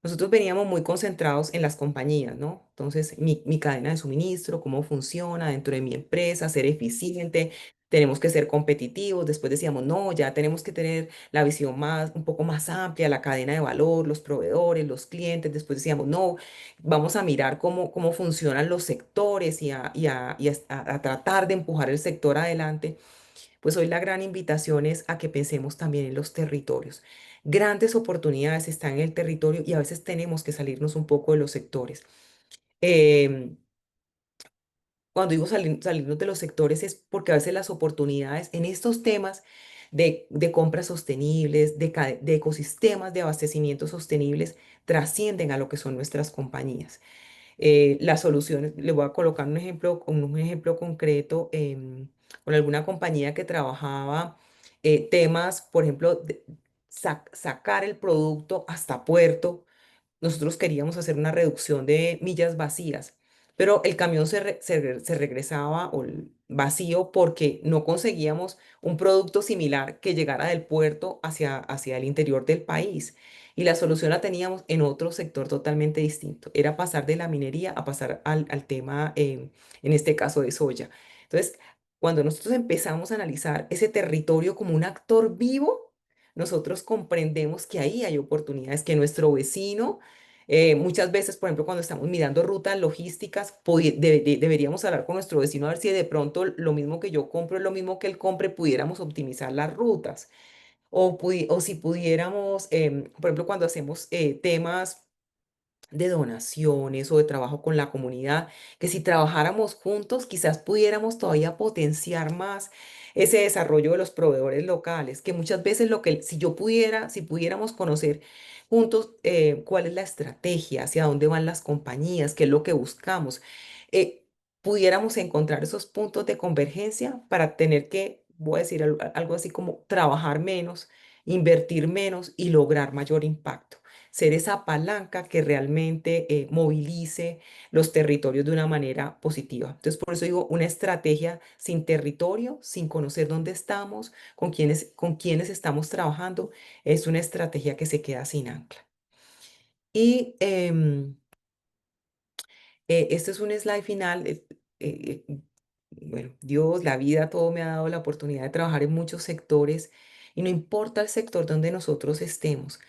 Nosotros veníamos muy concentrados en las compañías, ¿no? Entonces, mi cadena de suministro, cómo funciona dentro de mi empresa, ser eficiente, tenemos que ser competitivos. Después decíamos, no, ya tenemos que tener la visión más, un poco más amplia, la cadena de valor, los proveedores, los clientes. Después decíamos, no, vamos a mirar cómo funcionan los sectores y a tratar de empujar el sector adelante. Pues hoy la gran invitación es a que pensemos también en los territorios. Grandes oportunidades están en el territorio y a veces tenemos que salirnos un poco de los sectores. Em, Cuando digo salirnos de los sectores es porque a veces las oportunidades en estos temas de compras sostenibles, de ecosistemas de abastecimiento sostenibles, trascienden a lo que son nuestras compañías. Las soluciones, le voy a colocar un ejemplo concreto, con alguna compañía que trabajaba temas, por ejemplo, sacar el producto hasta puerto. Nosotros queríamos hacer una reducción de millas vacías, pero el camión se regresaba vacío porque no conseguíamos un producto similar que llegara del puerto hacia el interior del país. Y la solución la teníamos en otro sector totalmente distinto. Era pasar de la minería a pasar al tema, en este caso, de soya. Entonces, cuando nosotros empezamos a analizar ese territorio como un actor vivo, nosotros comprendemos que ahí hay oportunidades, que nuestro vecino, muchas veces, por ejemplo, cuando estamos mirando rutas logísticas, deberíamos hablar con nuestro vecino a ver si de pronto lo mismo que yo compro es lo mismo que él compre, pudiéramos optimizar las rutas. O si pudiéramos, por ejemplo, cuando hacemos temas de donaciones o de trabajo con la comunidad, que si trabajáramos juntos, quizás pudiéramos todavía potenciar más ese desarrollo de los proveedores locales, que muchas veces si pudiéramos conocer juntos cuál es la estrategia, hacia dónde van las compañías, qué es lo que buscamos, pudiéramos encontrar esos puntos de convergencia para tener que, voy a decir algo así como trabajar menos, invertir menos y lograr mayor impacto, ser esa palanca que realmente movilice los territorios de una manera positiva. Entonces, por eso digo, una estrategia sin territorio, sin conocer dónde estamos, con quiénes estamos trabajando, es una estrategia que se queda sin ancla. Y este es un slide final. bueno, Dios, la vida, todo me ha dado la oportunidad de trabajar en muchos sectores y no importa el sector donde nosotros estemos,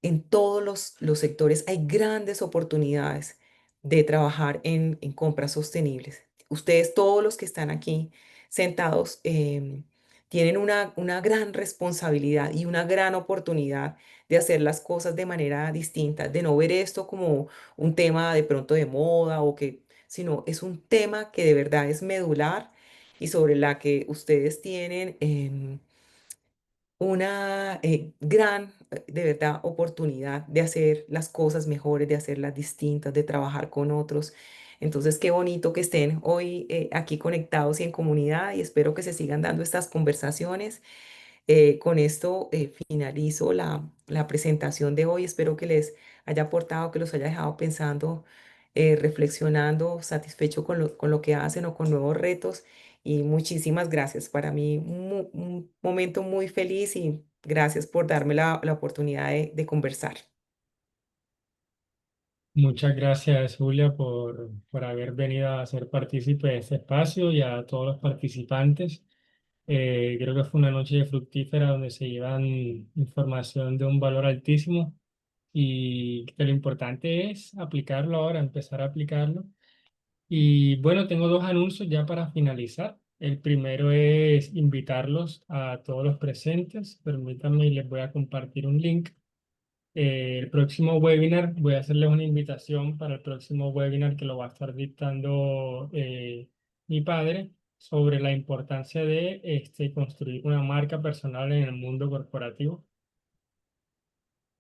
en todos los sectores hay grandes oportunidades de trabajar en compras sostenibles. Ustedes, todos los que están aquí sentados, tienen una gran responsabilidad y una gran oportunidad de hacer las cosas de manera distinta, de no ver esto como un tema de pronto de moda o que, sino es un tema que de verdad es medular y sobre la que ustedes tienen una gran, de verdad, oportunidad de hacer las cosas mejores, de hacerlas distintas, de trabajar con otros. Entonces, qué bonito que estén hoy aquí conectados y en comunidad y espero que se sigan dando estas conversaciones. Con esto finalizo la presentación de hoy. Espero que les haya aportado, que los haya dejado pensando, reflexionando, satisfecho con lo que hacen o con nuevos retos. Y muchísimas gracias. Para mí un momento muy feliz y gracias por darme la oportunidad de conversar. Muchas gracias, Julia, por haber venido a ser partícipe de este espacio y a todos los participantes. Creo que fue una noche fructífera donde se llevan información de un valor altísimo y que lo importante es aplicarlo ahora, empezar a aplicarlo. Y bueno, tengo dos anuncios ya para finalizar. El primero es invitarlos a todos los presentes. Permítanme y les voy a compartir un link. El próximo webinar, voy a hacerles una invitación para el próximo webinar que lo va a estar dictando mi padre sobre la importancia de construir una marca personal en el mundo corporativo.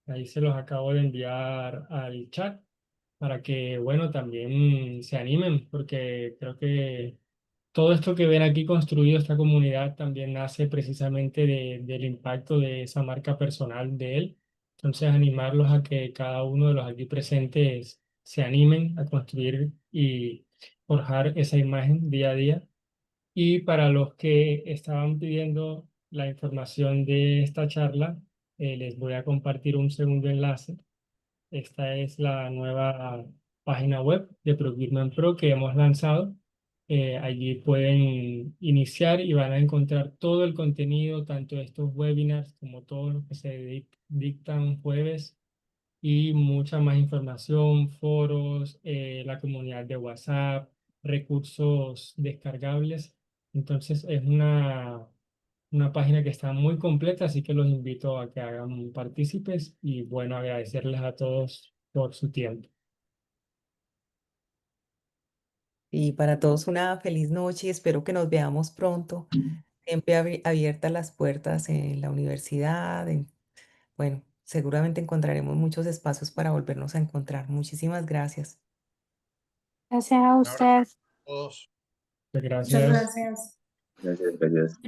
Ahí se los acabo de enviar al chat para que, bueno, también se animen, porque creo que todo esto que ven aquí construido, esta comunidad, también nace precisamente del impacto de esa marca personal de él. Entonces, animarlos a que cada uno de los aquí presentes se animen a construir y forjar esa imagen día a día. Y para los que estaban pidiendo la información de esta charla, les voy a compartir un segundo enlace. Esta es la nueva página web de Procurement Pro que hemos lanzado. Allí pueden iniciar y van a encontrar todo el contenido, tanto de estos webinars como todos los que se dictan jueves y mucha más información, foros, la comunidad de WhatsApp, recursos descargables. Entonces es una página que está muy completa, así que los invito a que hagan partícipes y bueno, agradecerles a todos por su tiempo. Y para todos una feliz noche y espero que nos veamos pronto. Siempre abiertas las puertas en la universidad. Bueno, seguramente encontraremos muchos espacios para volvernos a encontrar. Muchísimas gracias. Gracias a Un abrazo usted. a todos. Muchas Gracias. gracias. Gracias, gracias.